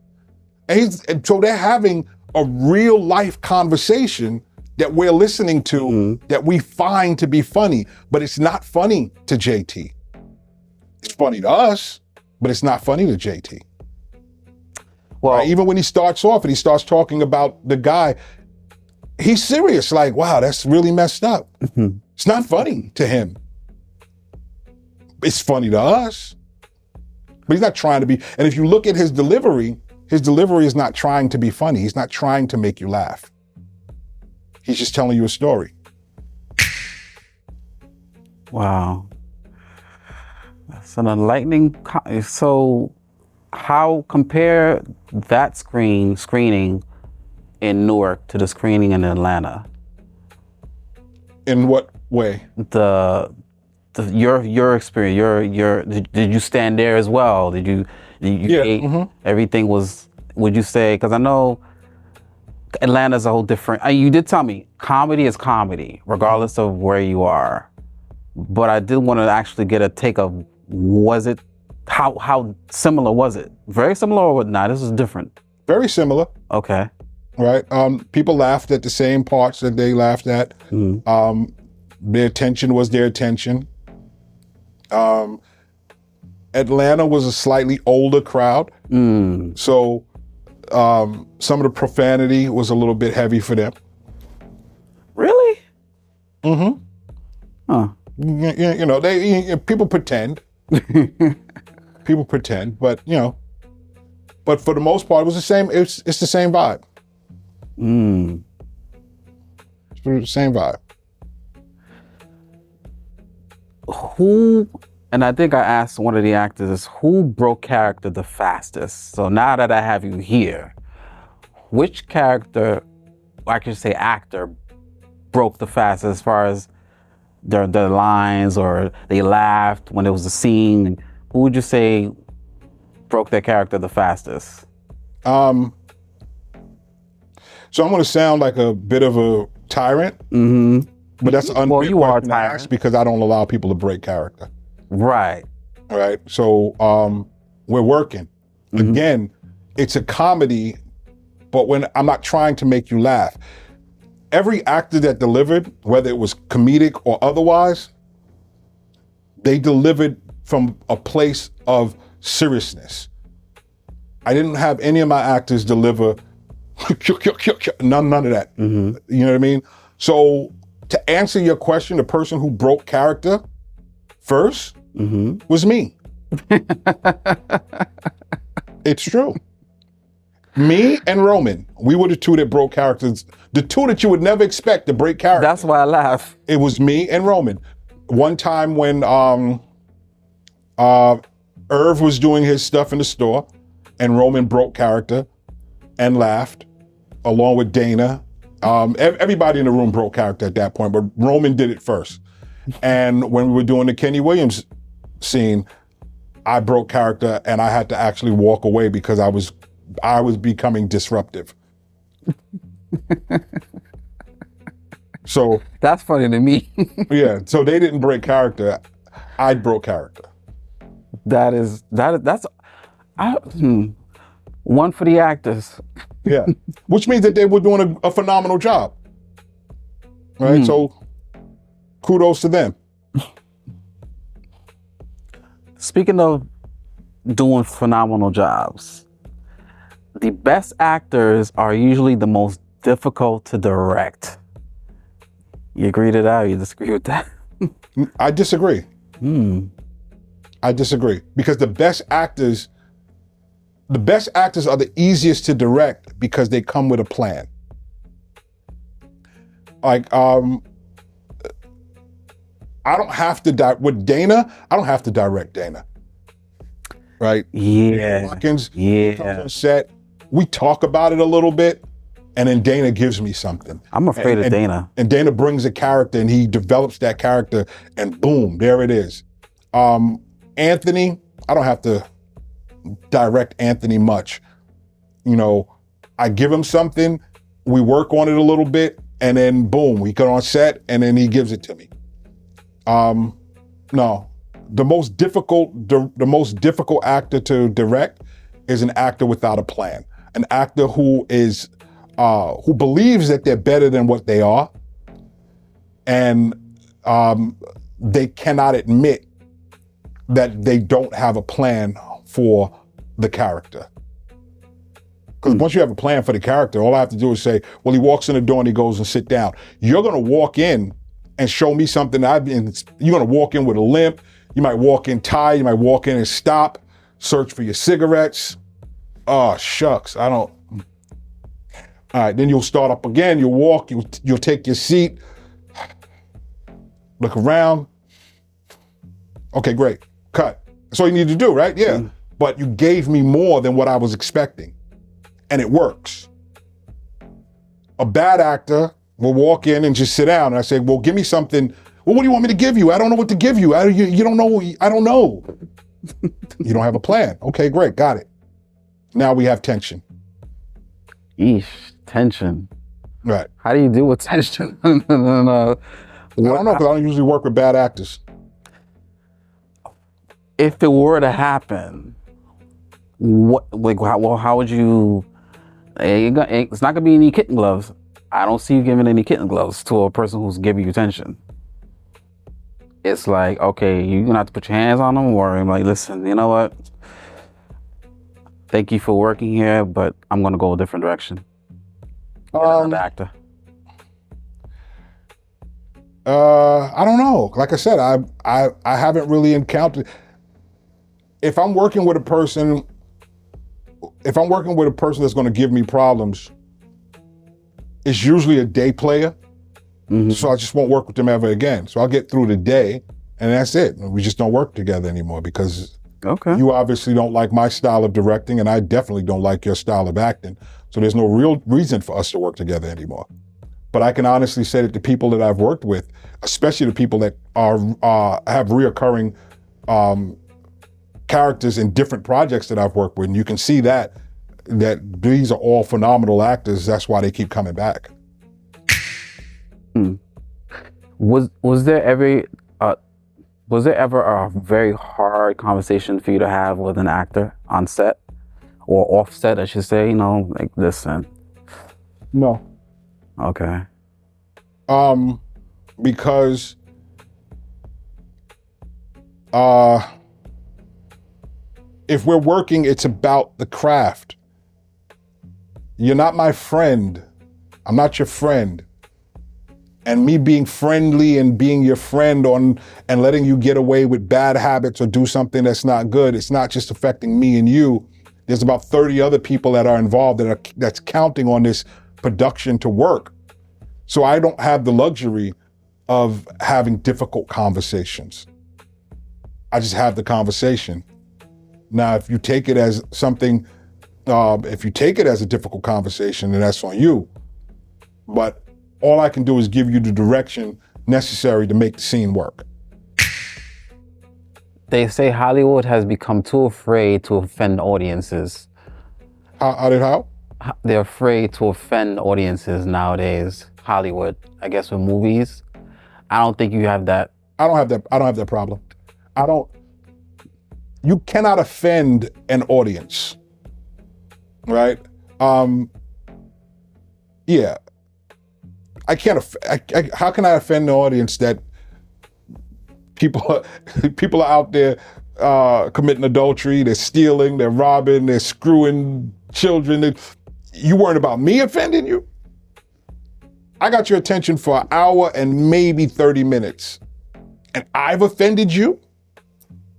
And so they're having a real life conversation that we're listening to that we find to be funny, but it's not funny to JT. It's funny to us, but it's not funny to JT. Well, right? Even when he starts off and he starts talking about the guy, he's serious, like, wow, that's really messed up. It's not funny to him. It's funny to us, but he's not trying to be. And if you look at his delivery is not trying to be funny. He's not trying to make you laugh. He's just telling you a story. Wow. That's an enlightening. So how compare that screening in Newark to the screening in Atlanta? In what way? Your experience, did you stand there as well? Did you ate, everything was, would you say, because I know Atlanta's a whole different, you did tell me, comedy is comedy, regardless of where you are. But I did want to actually get a take of, how similar was it? Very similar or not? This is different. Very similar. Okay. Right. People laughed at the same parts that they laughed at. Their attention was their attention. Atlanta was a slightly older crowd. So some of the profanity was a little bit heavy for them. Really? Huh. People pretend. People pretend, but but for the most part, it was the same. It's the same vibe. It's the same vibe. Who, and I think I asked one of the actors, who broke character the fastest? So now that I have you here, which character, I can say actor, broke the fastest as far as their lines, or they laughed when there was a scene? Who would you say broke their character the fastest? So I'm going to sound like a bit of a tyrant, but that's an unfair question to ask because I don't allow people to break character. Right. Right. So we're working. Again, it's a comedy, but when I'm not trying to make you laugh. every actor that delivered, whether it was comedic or otherwise, they delivered from a place of seriousness. I didn't have any of my actors deliver none of that. Mm-hmm. You know what I mean? So to answer your question, the person who broke character first was me. It's true. Me and Roman, we were the two that broke characters. The two that you would never expect to break character. That's why I laugh. It was me and Roman. One time when Irv was doing his stuff in the store and Roman broke character and laughed along with Dana. Everybody in the room broke character at that point, but Roman did it first. And when we were doing the Kenny Williams scene, I broke character and I had to actually walk away because I was becoming disruptive. So that's funny to me. Yeah, so they didn't break character. I broke character. That's one for the actors. Yeah, which means that they were doing a phenomenal job. Right, so kudos to them. Speaking of doing phenomenal jobs, the best actors are usually the most difficult to direct. You agree to that or you disagree with that? I disagree. I disagree because the best actors are the easiest to direct because they come with a plan. Like, I don't have to with Dana. I don't have to direct Dana. Right? Yeah. Watkins comes on set. We talk about it a little bit, and then Dana gives me something. I'm afraid of Dana. And Dana brings a character, and he develops that character, and boom, there it is. Anthony, I don't have to direct Anthony much. You know, I give him something, we work on it a little bit, and then boom, we get on set, and then he gives it to me. No, the most difficult actor to direct is an actor without a plan, an actor who believes that they're better than what they are, and they cannot admit that they don't have a plan for the character. Because once you have a plan for the character, all I have to do is say, well, he walks in the door and he goes and sit down. You're gonna walk in and show me something you're gonna walk in with a limp, you might walk in tired, you might walk in and stop, search for your cigarettes. Oh, shucks, I don't. All right, then you'll start up again, you'll walk, you'll take your seat, look around. Okay, great, cut. That's all you need to do, right? Yeah, but you gave me more than what I was expecting, and it works. A bad actor will walk in and just sit down, and I say, well, give me something. Well, what do you want me to give you? I don't know what to give you. You don't know, I don't know. You don't have a plan. Okay, great, got it. Now we have tension. Eesh, tension. Right. How do you deal with tension? I don't know, because I don't usually work with bad actors. If it were to happen, how would you? It's not gonna be any kitten gloves. I don't see you giving any kitten gloves to a person who's giving you tension. It's like, okay, you're gonna have to put your hands on them, or I'm like, listen, you know what? Thank you for working here, but I'm gonna go a different direction. Another actor. I don't know. Like I said, I haven't really encountered. If I'm working with a person that's going to give me problems, it's usually a day player. So I just won't work with them ever again. So I'll get through the day, and that's it. We just don't work together anymore because you obviously don't like my style of directing, and I definitely don't like your style of acting. So there's no real reason for us to work together anymore. But I can honestly say that the people that I've worked with, especially the people that have reoccurring characters in different projects that I've worked with, and you can see that these are all phenomenal actors. That's why they keep coming back. Was there ever a very hard conversation for you to have with an actor on set or off set, I should say? You know, like, listen. No. Okay. Because if we're working, it's about the craft. You're not my friend. I'm not your friend. And me being friendly and being your friend and letting you get away with bad habits or do something that's not good, it's not just affecting me and you. There's about 30 other people that are involved that's counting on this production to work. So I don't have the luxury of having difficult conversations. I just have the conversation. Now, if you take it as something, if you take it as a difficult conversation, then that's on you. But all I can do is give you the direction necessary to make the scene work. They say Hollywood has become too afraid to offend audiences. How? They're afraid to offend audiences nowadays. Hollywood, I guess, with movies. I don't think you have that. I don't have that problem. You cannot offend an audience, right? Yeah. I can't, how can I offend the audience that people are out there committing adultery, they're stealing, they're robbing, they're screwing children. You weren't about me offending you? I got your attention for an hour and maybe 30 minutes. And I've offended you?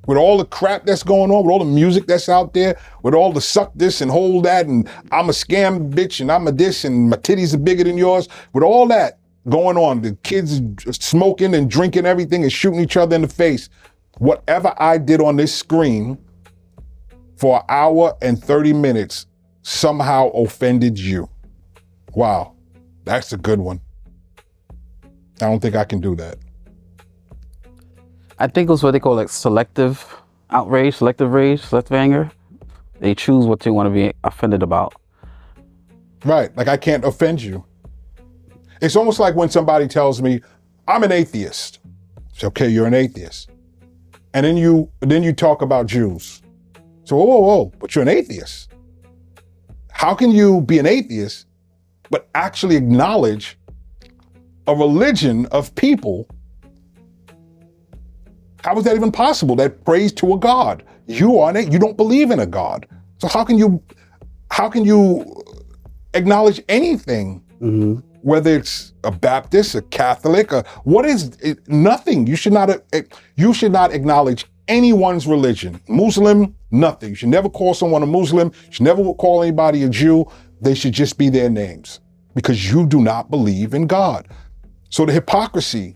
With all the crap that's going on, with all the music that's out there, with all the suck this and hold that, and I'm a scam bitch, and I'm a this, and my titties are bigger than yours, with all that going on, the kids smoking and drinking everything and shooting each other in the face, whatever I did on this screen for an hour and 30 minutes somehow offended you. Wow, that's a good one. I don't think I can do that. I think it was what they call like selective outrage, selective rage, selective anger. They choose what they want to be offended about. Right, like I can't offend you. It's almost like when somebody tells me, I'm an atheist. It's okay, you're an atheist. And then you talk about Jews. So whoa, but you're an atheist. How can you be an atheist, but actually acknowledge a religion of people? How is that even possible? That prays to a God. You don't believe in a God. So how can you acknowledge anything? Mm-hmm. Whether it's a Baptist, a Catholic, what is it? Nothing. You should not acknowledge anyone's religion. Muslim, nothing. You should never call someone a Muslim. You should never call anybody a Jew. They should just be their names because you do not believe in God. So the hypocrisy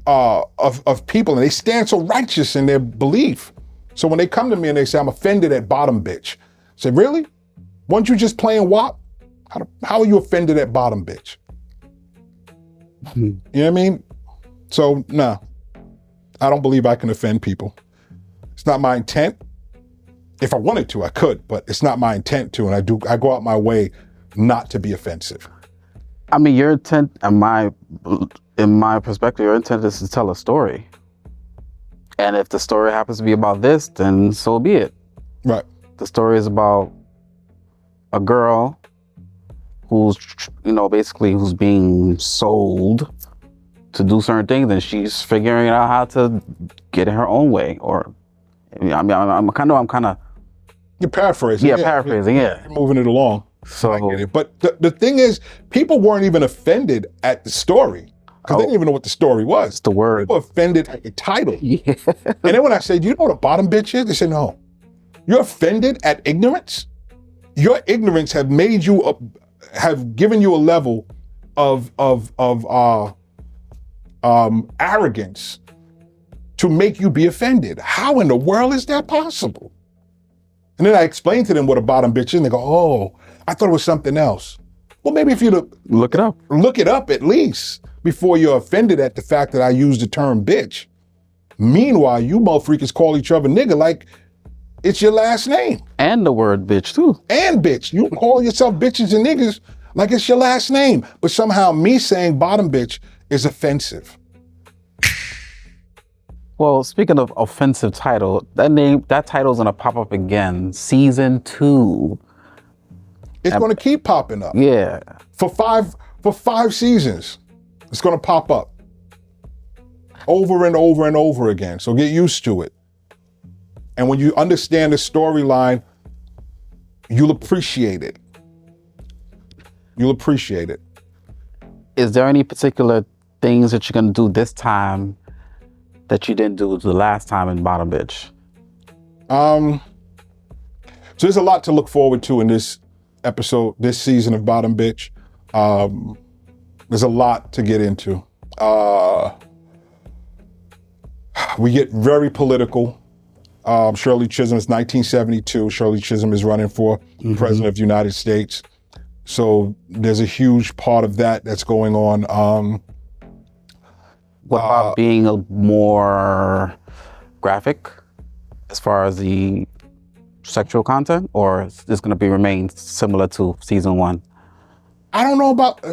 of people, and they stand so righteous in their belief. So when they come to me and they say, I'm offended at bottom bitch, I say, really? Weren't you just playing WAP? How are you offended at bottom bitch? You know what I mean? So, no, I don't believe I can offend people. It's not my intent. If I wanted to, I could, but it's not my intent to, and I go out my way not to be offensive. I mean, your intent, in my perspective, your intent is to tell a story. And if the story happens to be about this, then so be it. Right. The story is about a girl who's, basically who's being sold to do certain things, and she's figuring out how to get in her own way. Or, I'm kind of. You're paraphrasing. Yeah, paraphrasing. Yeah. You're moving it along. So, I get it. But the thing is, people weren't even offended at the story because they didn't even know what the story was. It's the word. People were offended at the title. Yeah. And then when I say, do you know what a bottom bitch is? They say, no. You're offended at ignorance? Your ignorance have made you, have given you a level of arrogance to make you be offended. How in the world is that possible? And then I explain to them what a bottom bitch is, and they go, oh, I thought it was something else. Well, maybe if you look it up. Look it up at least before you're offended at the fact that I use the term bitch. Meanwhile, you motherfuckers call each other nigga like it's your last name. And the word bitch too. And bitch. You call yourself bitches and niggas like it's your last name. But somehow me saying bottom bitch is offensive. Well, speaking of offensive title, that title's gonna pop up again. Season 2. It's gonna keep popping up. Yeah. For five seasons. It's going to pop up over and over and over again. So get used to it. And when you understand the storyline, you'll appreciate it. You'll appreciate it. Is there any particular things that you're going to do this time that you didn't do the last time in Bottom Bitch? So there's a lot to look forward to in this episode, this season of Bottom Bitch. There's a lot to get into. We get very political. Shirley Chisholm, it's 1972. Shirley Chisholm is running for president of the United States. So there's a huge part of that that's going on. What about being a more graphic as far as the sexual content, or is this going to remain similar to season 1? I don't know about,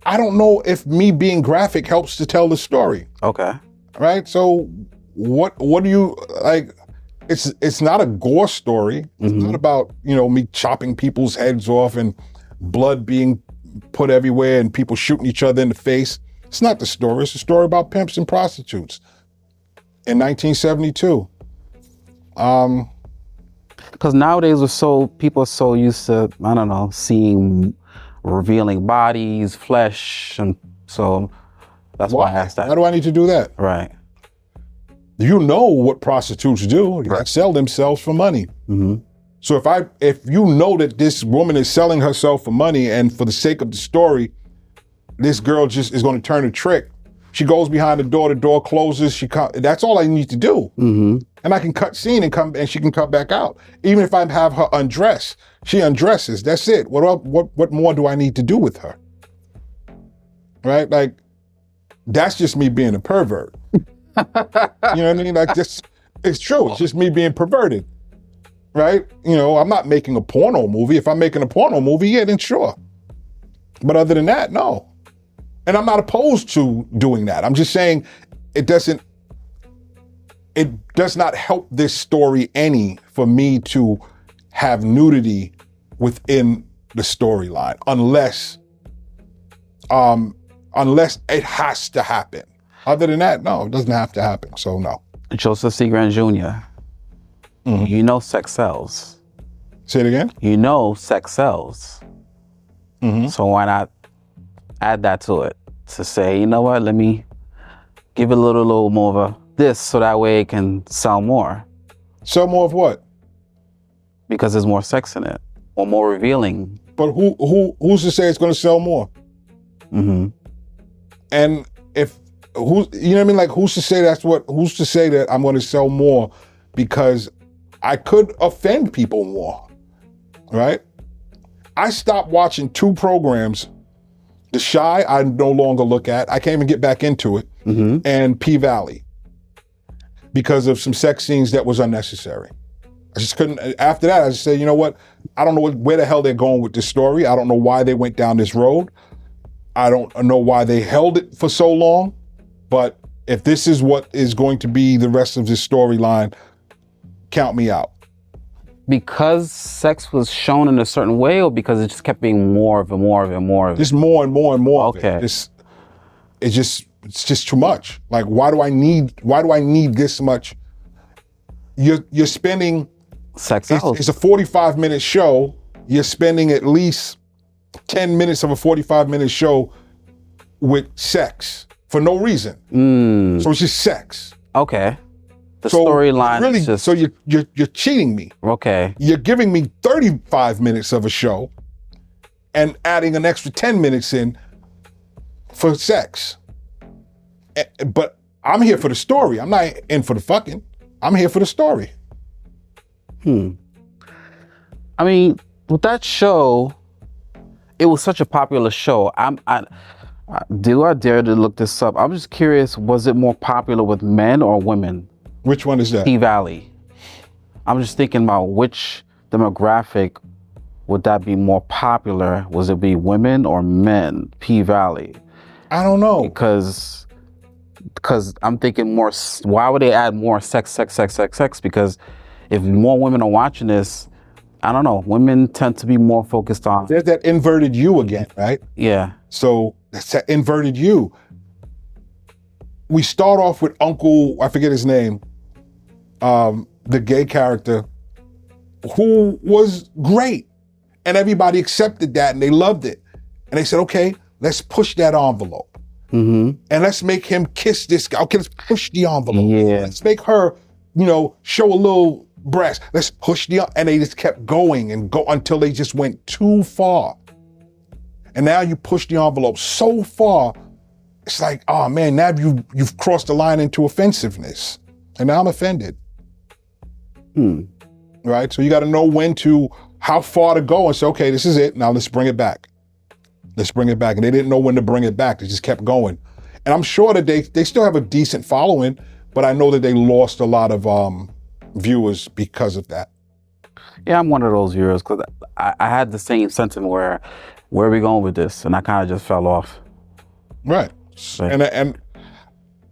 I don't know if me being graphic helps to tell the story. Okay. Right? So what do you, it's not a gore story. It's not about, me chopping people's heads off and blood being put everywhere and people shooting each other in the face. It's not the story. It's a story about pimps and prostitutes in 1972. Because nowadays people are so used to, I don't know, seeing revealing bodies, flesh, and so that's why I asked that. Why do I need to do that? Right. You know what prostitutes do. They sell themselves for money. So if you know that this woman is selling herself for money, and for the sake of the story, this girl just is going to turn a trick. She goes behind the door closes, that's all I need to do. And I can cut scene and she can come back out. Even if I have her undress, she undresses, that's it. What more do I need to do with her? Right? That's just me being a pervert. You know what I mean? It's true, it's just me being perverted. Right? I'm not making a porno movie. If I'm making a porno movie, yeah, then sure. But other than that, no. And I'm not opposed to doing that. I'm just saying it does not help this story any for me to have nudity within the storyline, unless it has to happen. Other than that, no, it doesn't have to happen. So no. Joseph C. Grant Jr., you know sex sells. Say it again? You know sex sells. So why not add that to it? To say, you know what, let me give it a little more of this so that way it can sell more. Sell more of what? Because there's more sex in it, or more revealing. But who's to say it's going to sell more? And who's to say who's to say that I'm going to sell more, because I could offend people more, right? I stopped watching 2 programs. The Shy, I no longer look at. I can't even get back into it. And P-Valley, because of some sex scenes that was unnecessary. I just couldn't. After that, I just said, you know what? I don't know where the hell they're going with this story. I don't know why they went down this road. I don't know why they held it for so long. But if this is what is going to be the rest of this storyline, count me out. Because sex was shown in a certain way, or because it just kept being more of it? Just more and more and more. Okay. Of it. It's just too much. Why do I need this much? You're spending sex. It's a 45-minute show. You're spending at least 10 minutes of a 45-minute show with sex for no reason. So it's just sex. Okay. The storyline really, is just... So you're cheating me. Okay. You're giving me 35 minutes of a show and adding an extra 10 minutes in for sex. But I'm here for the story. I'm not in for the fucking. I'm here for the story. I mean, with that show, it was such a popular show. Do I dare to look this up? I'm just curious, was it more popular with men or women? Which one is that? P-Valley. I'm just thinking about which demographic would that be more popular? Was it be women or men? P-Valley. I don't know. Because I'm thinking more, why would they add more sex? Because if more women are watching this, I don't know, women tend to be more focused on... There's that inverted U again, right? Yeah. So That's that inverted U. We start off with Uncle, I forget his name, the gay character, who was great. And everybody accepted that and they loved it. And they said, okay, let's push that envelope. And let's make him kiss this guy. Okay, let's push the envelope. Yeah. Let's make her, show a little breast. Let's push and they just kept going and go until they just went too far. And now you push the envelope so far, it's like, oh man, now you've crossed the line into offensiveness. And now I'm offended. Right? So you got to know how far to go and say, okay, this is it. Now let's bring it back. Let's bring it back. And they didn't know when to bring it back. They just kept going. And I'm sure that they still have a decent following, but I know that they lost a lot of viewers because of that. Yeah, I'm one of those viewers because I had the same sentiment where are we going with this? And I kind of just fell off. Right.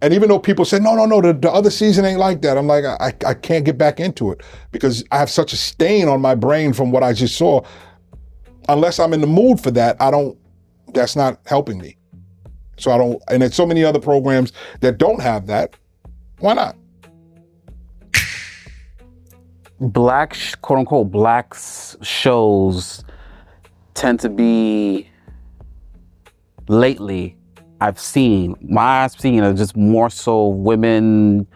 And even though people said, no, the other season ain't like that. I'm like, I can't get back into it because I have such a stain on my brain from what I just saw. Unless I'm in the mood for that, that's not helping me. So and there's so many other programs that don't have that. Why not? Quote unquote, black shows tend to be, lately, I've seen are just more so women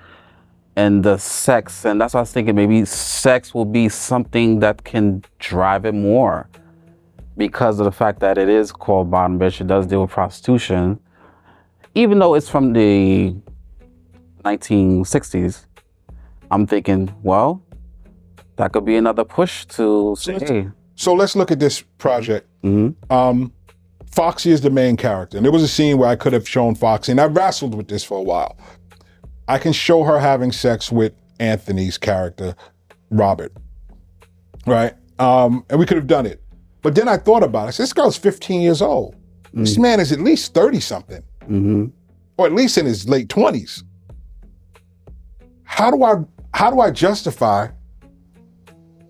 and the sex. And that's what I was thinking, maybe sex will be something that can drive it more because of the fact that it is called Bottom Bitch. It does deal with prostitution. Even though it's from the 1960s, I'm thinking, well, that could be another push to say, hey. So let's look at this project. Foxy is the main character. And there was a scene where I could have shown Foxy, and I wrestled with this for a while. I can show her having sex with Anthony's character, Robert, right? And we could have done it. But then I thought about it. I said, this girl's 15 years old. This man is at least 30-something, or at least in his late 20s. How do I justify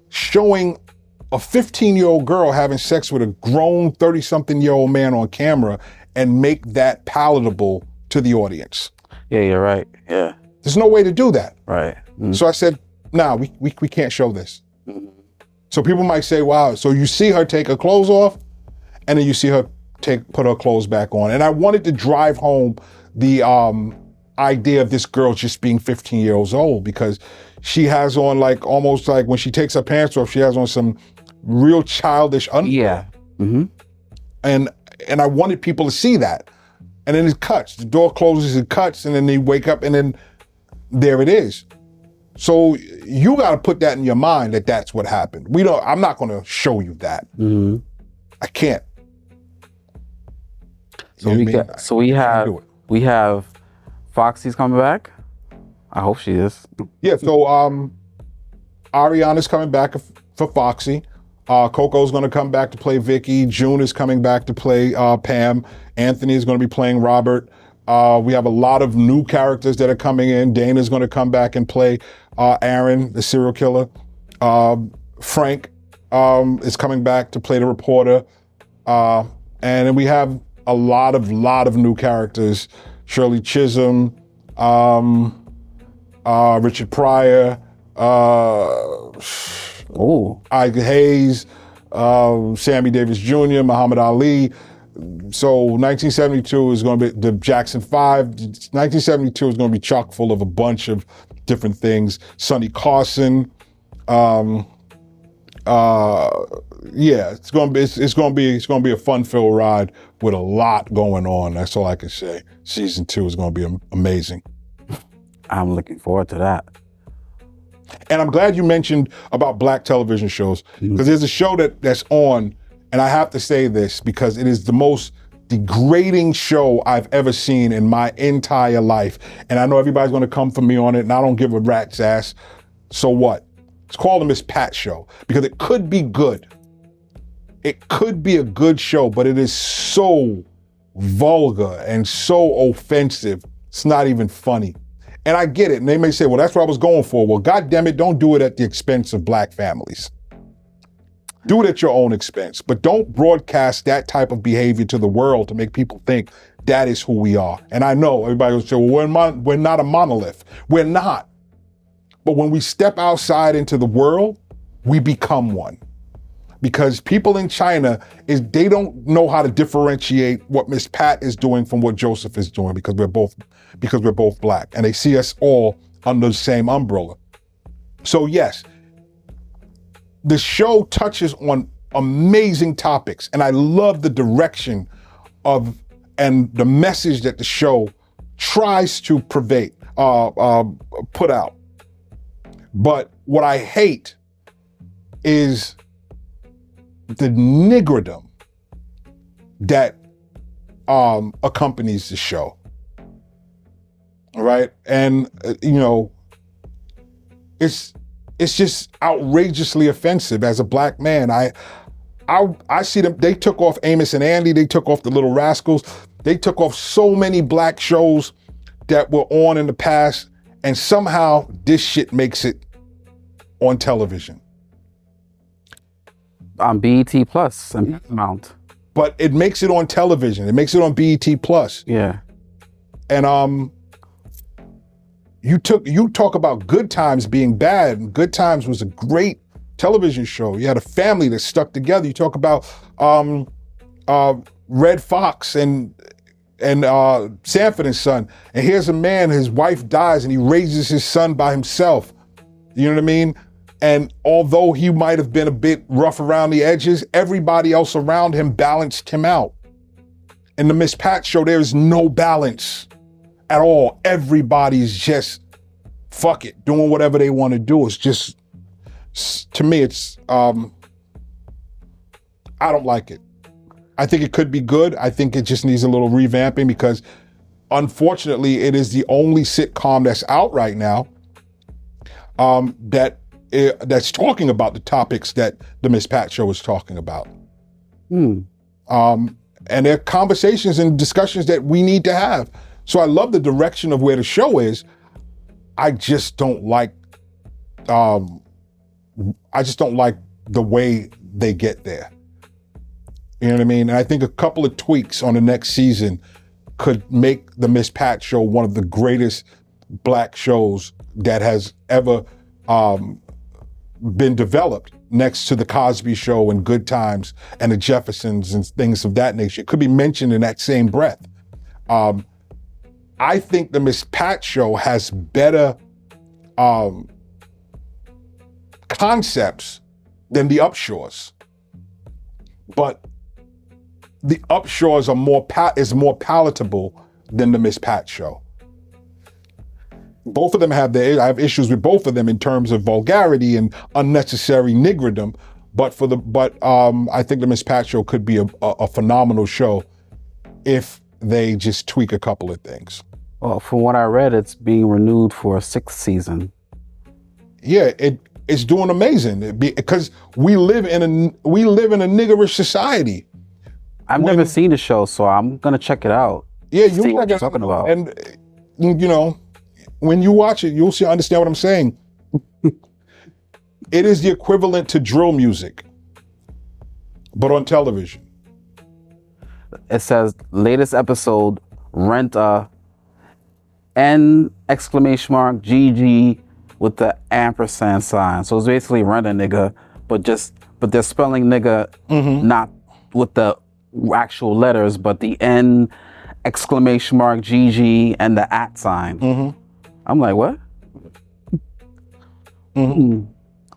showing a 15-year-old girl having sex with a grown 30-something-year-old man on camera and make that palatable to the audience? Yeah, you're right. Yeah. There's no way to do that. Right. So I said, nah, we can't show this. So people might say, wow, so you see her take her clothes off and then you see her put her clothes back on. And I wanted to drive home the idea of this girl just being 15 years old because she has on almost like when she takes her pants off, she has on some real childish underwear. Yeah. And I wanted people to see that. And then it cuts. The door closes, it cuts, and then they wake up, and then there it is. So you got to put that in your mind that that's what happened. I'm not going to show you that. I can't. So we have Foxy's coming back. I hope she is. Yeah. So Ariana's coming back for Foxy. Coco's going to come back to play Vicky. June is coming back to play Pam. Anthony is going to be playing Robert. We have a lot of new characters that are coming in. Dana's going to come back and play Aaron, the serial killer. Frank is coming back to play the reporter. And then we have a lot of new characters. Shirley Chisholm, Richard Pryor, Ike Hayes, Sammy Davis Jr., Muhammad Ali. So 1972 is going to be the Jackson 5. 1972 is going to be chock full of a bunch of different things. Sonny Carson. It's going to be a fun-filled ride with a lot going on. That's all I can say. Season 2 is going to be amazing. I'm looking forward to that. And I'm glad you mentioned about black television shows because there's a show that's on, and I have to say this because it is the most degrading show I've ever seen in my entire life. And I know everybody's going to come for me on it, and I don't give a rat's ass. So what? It's called the Miss Pat Show because it could be good. It could be a good show, but it is so vulgar and so offensive. It's not even funny. And I get it. And they may say, well, that's what I was going for. Well, God damn it, don't do it at the expense of black families. Do it at your own expense, but don't broadcast that type of behavior to the world to make people think that is who we are. And I know everybody will say, well, we're not a monolith. We're not. But when we step outside into the world, we become one. Because people in China, they don't know how to differentiate what Miss Pat is doing from what Joseph is doing because we're both black. And they see us all under the same umbrella. So yes, the show touches on amazing topics, and I love the direction and the message that the show tries to put out. But what I hate is the niggerdom that accompanies the show. All right, and it's just outrageously offensive. As a black man, I see them. They took off Amos and Andy. They took off the Little Rascals. They took off so many black shows that were on in the past, and somehow this shit makes it on television. On BET Plus and Paramount. But it makes it on television. It makes it on BET Plus. Yeah. And you talk about Good Times being bad, and Good Times was a great television show. You had a family that stuck together. You talk about Red Fox and Sanford and Son. And here's a man, his wife dies, and he raises his son by himself. You know what I mean? And although he might have been a bit rough around the edges, everybody else around him balanced him out. In the Miss Pat show, there's no balance at all. Everybody's just, fuck it, doing whatever they want to do. It's just, to me, it's, I don't like it. I think it could be good. I think it just needs a little revamping because unfortunately, it is the only sitcom that's out right now that's talking about the topics that the Miss Pat show is talking about. And there are conversations and discussions that we need to have. So I love the direction of where the show is. I just don't like, the way they get there. You know what I mean? And I think a couple of tweaks on the next season could make the Miss Pat show one of the greatest black shows that has ever been developed, next to the Cosby Show and Good Times and the Jeffersons and things of that nature. It could be mentioned in that same breath. I think the Miss Pat show has better concepts than the Upshaws, but the Upshaws is more palatable than the Miss Pat show. Both of them I have issues with both of them in terms of vulgarity and unnecessary niggerdom, but I think the Miss Pat show could be a phenomenal show if they just tweak a couple of things. Well, from what I read, it's being renewed for a 6th season. Yeah, it's doing amazing because we live in a niggerish society. I've never seen the show, so I'm gonna check it out. Yeah, see what you're talking about. And when you watch it, you'll understand what I'm saying. It is the equivalent to drill music, but on television. It says latest episode, rent a N exclamation mark GG with the ampersand sign. So it's basically rent a nigga, but they're spelling nigga not with the actual letters, but the N exclamation mark GG and the @ sign. I'm like, what?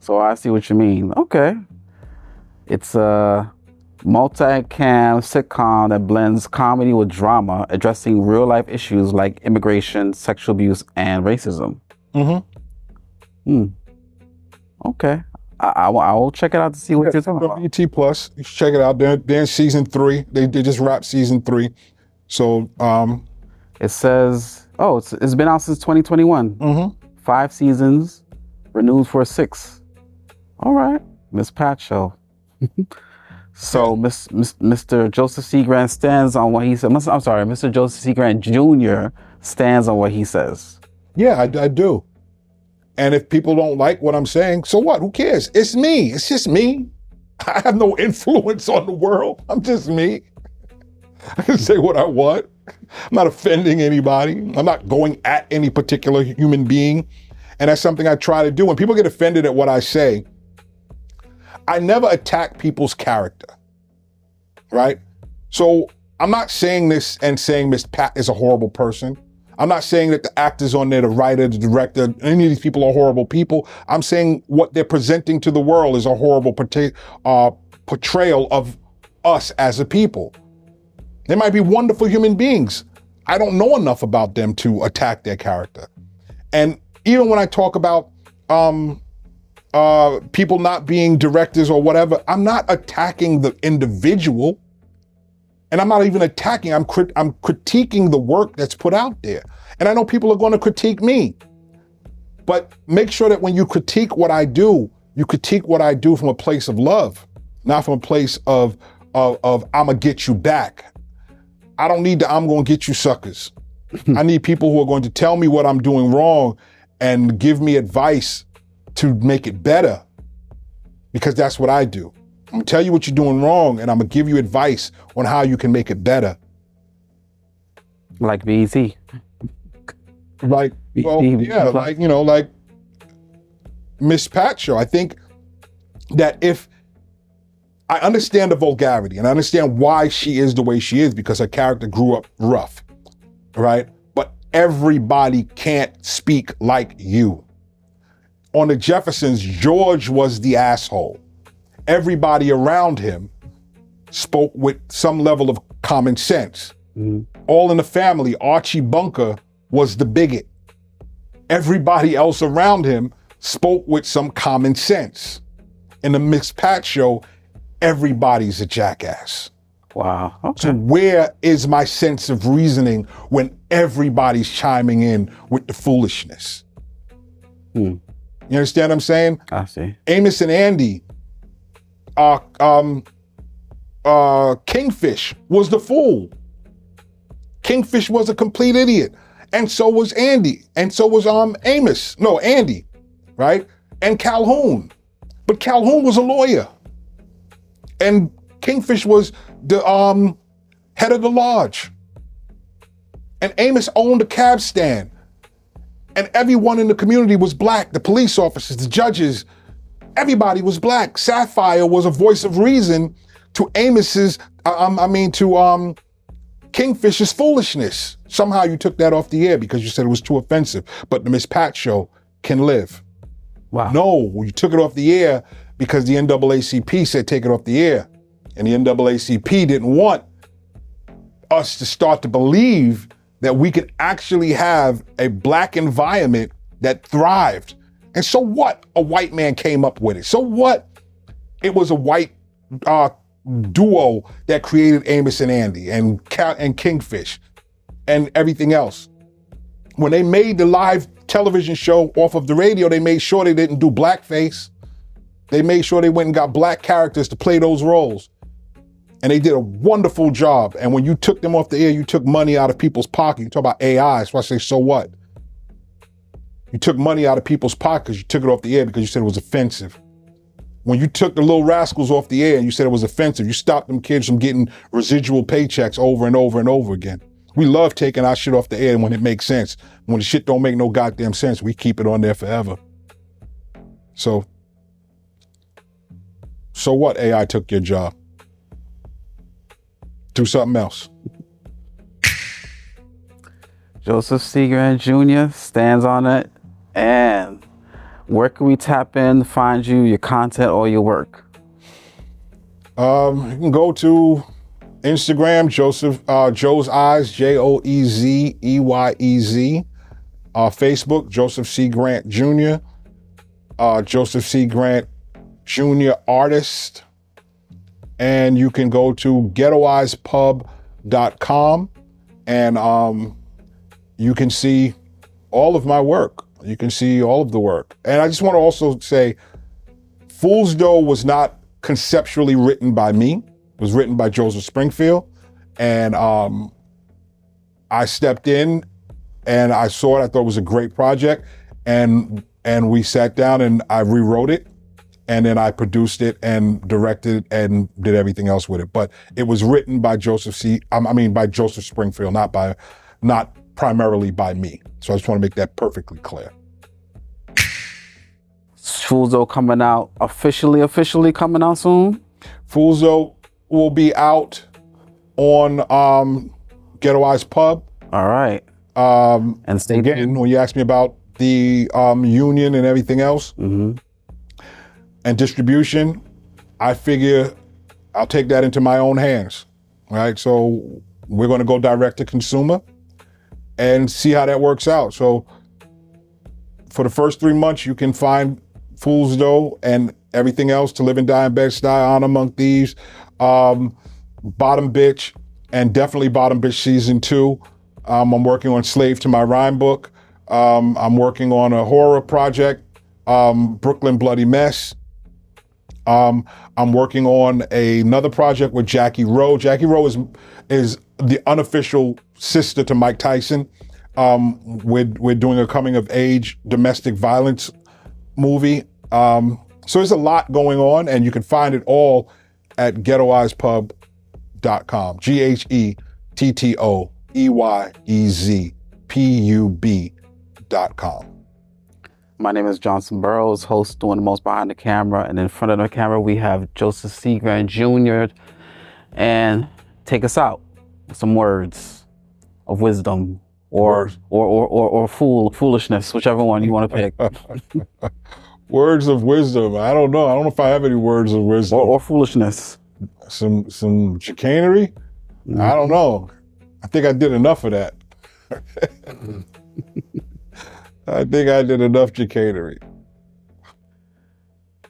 So I see what you mean. Okay. It's a multi-cam sitcom that blends comedy with drama, addressing real-life issues like immigration, sexual abuse, and racism. Okay. I will check it out to see what you're talking about. BET Plus, you should check it out. They're in season 3. They just wrapped season 3. So it says, it's been out since 2021. 5 seasons, renewed for 6. All right, Miss Pat show. So Mr. Joseph C. Grant stands on what he said. I'm sorry, Mr. Joseph C. Grant Jr. stands on what he says. Yeah, I do. And if people don't like what I'm saying, so what? Who cares? It's me. It's just me. I have no influence on the world. I'm just me. I can say what I want. I'm not offending anybody. I'm not going at any particular human being. And that's something I try to do. When people get offended at what I say, I never attack people's character, right? So I'm not saying this and saying Miss Pat is a horrible person. I'm not saying that the actors on there, the writer, the director, any of these people are horrible people. I'm saying what they're presenting to the world is a horrible portrayal of us as a people. They might be wonderful human beings. I don't know enough about them to attack their character. And even when I talk about people not being directors or whatever, I'm not attacking the individual. And I'm not even attacking, I'm critiquing the work that's put out there. And I know people are going to critique me. But make sure that when you critique what I do, you critique what I do from a place of love, not from a place of I'm gonna get you back. I don't need the I'm gonna get you suckers. I need people who are going to tell me what I'm doing wrong and give me advice to make it better, because that's what I do. I'm gonna tell you what you're doing wrong, and I'm gonna give you advice on how you can make it better. Like BET. Like, well, yeah, like, you know, like Miss Pat show. I think that if I understand the vulgarity and I understand why she is the way she is, because her character grew up rough, right? But everybody can't speak like you. On the Jeffersons, George was the asshole. Everybody around him spoke with some level of common sense. Mm-hmm. All in the Family, Archie Bunker was the bigot. Everybody else around him spoke with some common sense. In the Miss Pat show, everybody's a jackass. Wow. Okay. So where is my sense of reasoning when everybody's chiming in with the foolishness? You understand what I'm saying? I see. Amos and Andy, Kingfish was the fool. Kingfish was a complete idiot. And so was Andy. And so was Andy, right? And Calhoun. But Calhoun was a lawyer. And Kingfish was the head of the lodge. And Amos owned a cab stand. And everyone in the community was black. The police officers, the judges, everybody was black. Sapphire was a voice of reason to Kingfish's foolishness. Somehow you took that off the air because you said it was too offensive. But the Miss Pat show can live. Wow. No, you took it off the air because the NAACP said take it off the air. And the NAACP didn't want us to start to believe that we could actually have a black environment that thrived. And so what? A white man came up with it. So what? It was a white duo that created Amos and Andy and Kingfish and everything else. When they made the live television show off of the radio, they made sure they didn't do blackface. They made sure they went and got black characters to play those roles. And they did a wonderful job. And when you took them off the air, you took money out of people's pocket. You talk about AI, so I say, so what? You took money out of people's pockets. You took it off the air because you said it was offensive. When you took the Little Rascals off the air and you said it was offensive, you stopped them kids from getting residual paychecks over and over and over again. We love taking our shit off the air when it makes sense. When the shit don't make no goddamn sense, we keep it on there forever. So what? AI took your job. Do something else. Joseph C. Grant Jr. stands on it. And where can we tap in, find you, your content, or your work? You can go to Instagram, Joe's Eyes, JoeZeyez. Facebook, Joseph C. Grant Jr. Joseph C. Grant Jr. Artist. And you can go to ghettoeyespub.com and you can see all of my work. You can see all of the work. And I just want to also say, Fool's Dough was not conceptually written by me. It was written by Joseph Springfield. And I stepped in and I saw it. I thought it was a great project. And we sat down and I rewrote it. and then I produced it and directed it and did everything else with it. But it was written by by Joseph Springfield, not primarily by me. So I just want to make that perfectly clear. Foolzo coming out officially coming out soon? Foolzo will be out on Ghetto Eyes Pub. All right. And stay again, when you ask me about the union and everything else, and distribution, I figure I'll take that into my own hands. Right? So we're going to go direct to consumer and see how that works out. So for the first 3 months, you can find Fool's Dough and everything else, To Live and Die in Bed-Stuy, Honor Among Thieves, Bottom Bitch, and definitely Bottom Bitch Season 2. I'm working on Slave to My Rhyme book. I'm working on a horror project, Brooklyn Bloody Mess. I'm working on another project with Jackie Rowe. Jackie Rowe is the unofficial sister to Mike Tyson. We're doing a coming of age domestic violence movie. So there's a lot going on, and you can find it all at ghettoeyespub.com. GhettoEyezPub.com. My name is Johnson Burrows, host doing the most behind the camera, and in front of the camera we have Joseph Seagrand Jr. And take us out with some words of wisdom or foolishness, whichever one you want to pick. Words of wisdom. I don't know. I don't know if I have any words of wisdom. Or foolishness. Some chicanery? I don't know. I think I did enough of that. I think I did enough chicanery.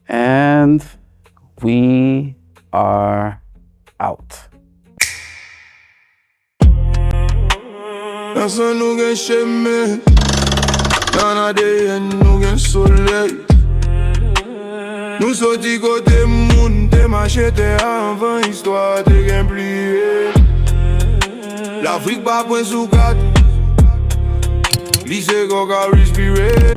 And we are out. Personne nous gen cheme, nan ADN nou gen soleil. Nou soti kote moun, te mache te avan histoire te gen plié. L'Afrique pa pwen sou kat, lise ko ka respire.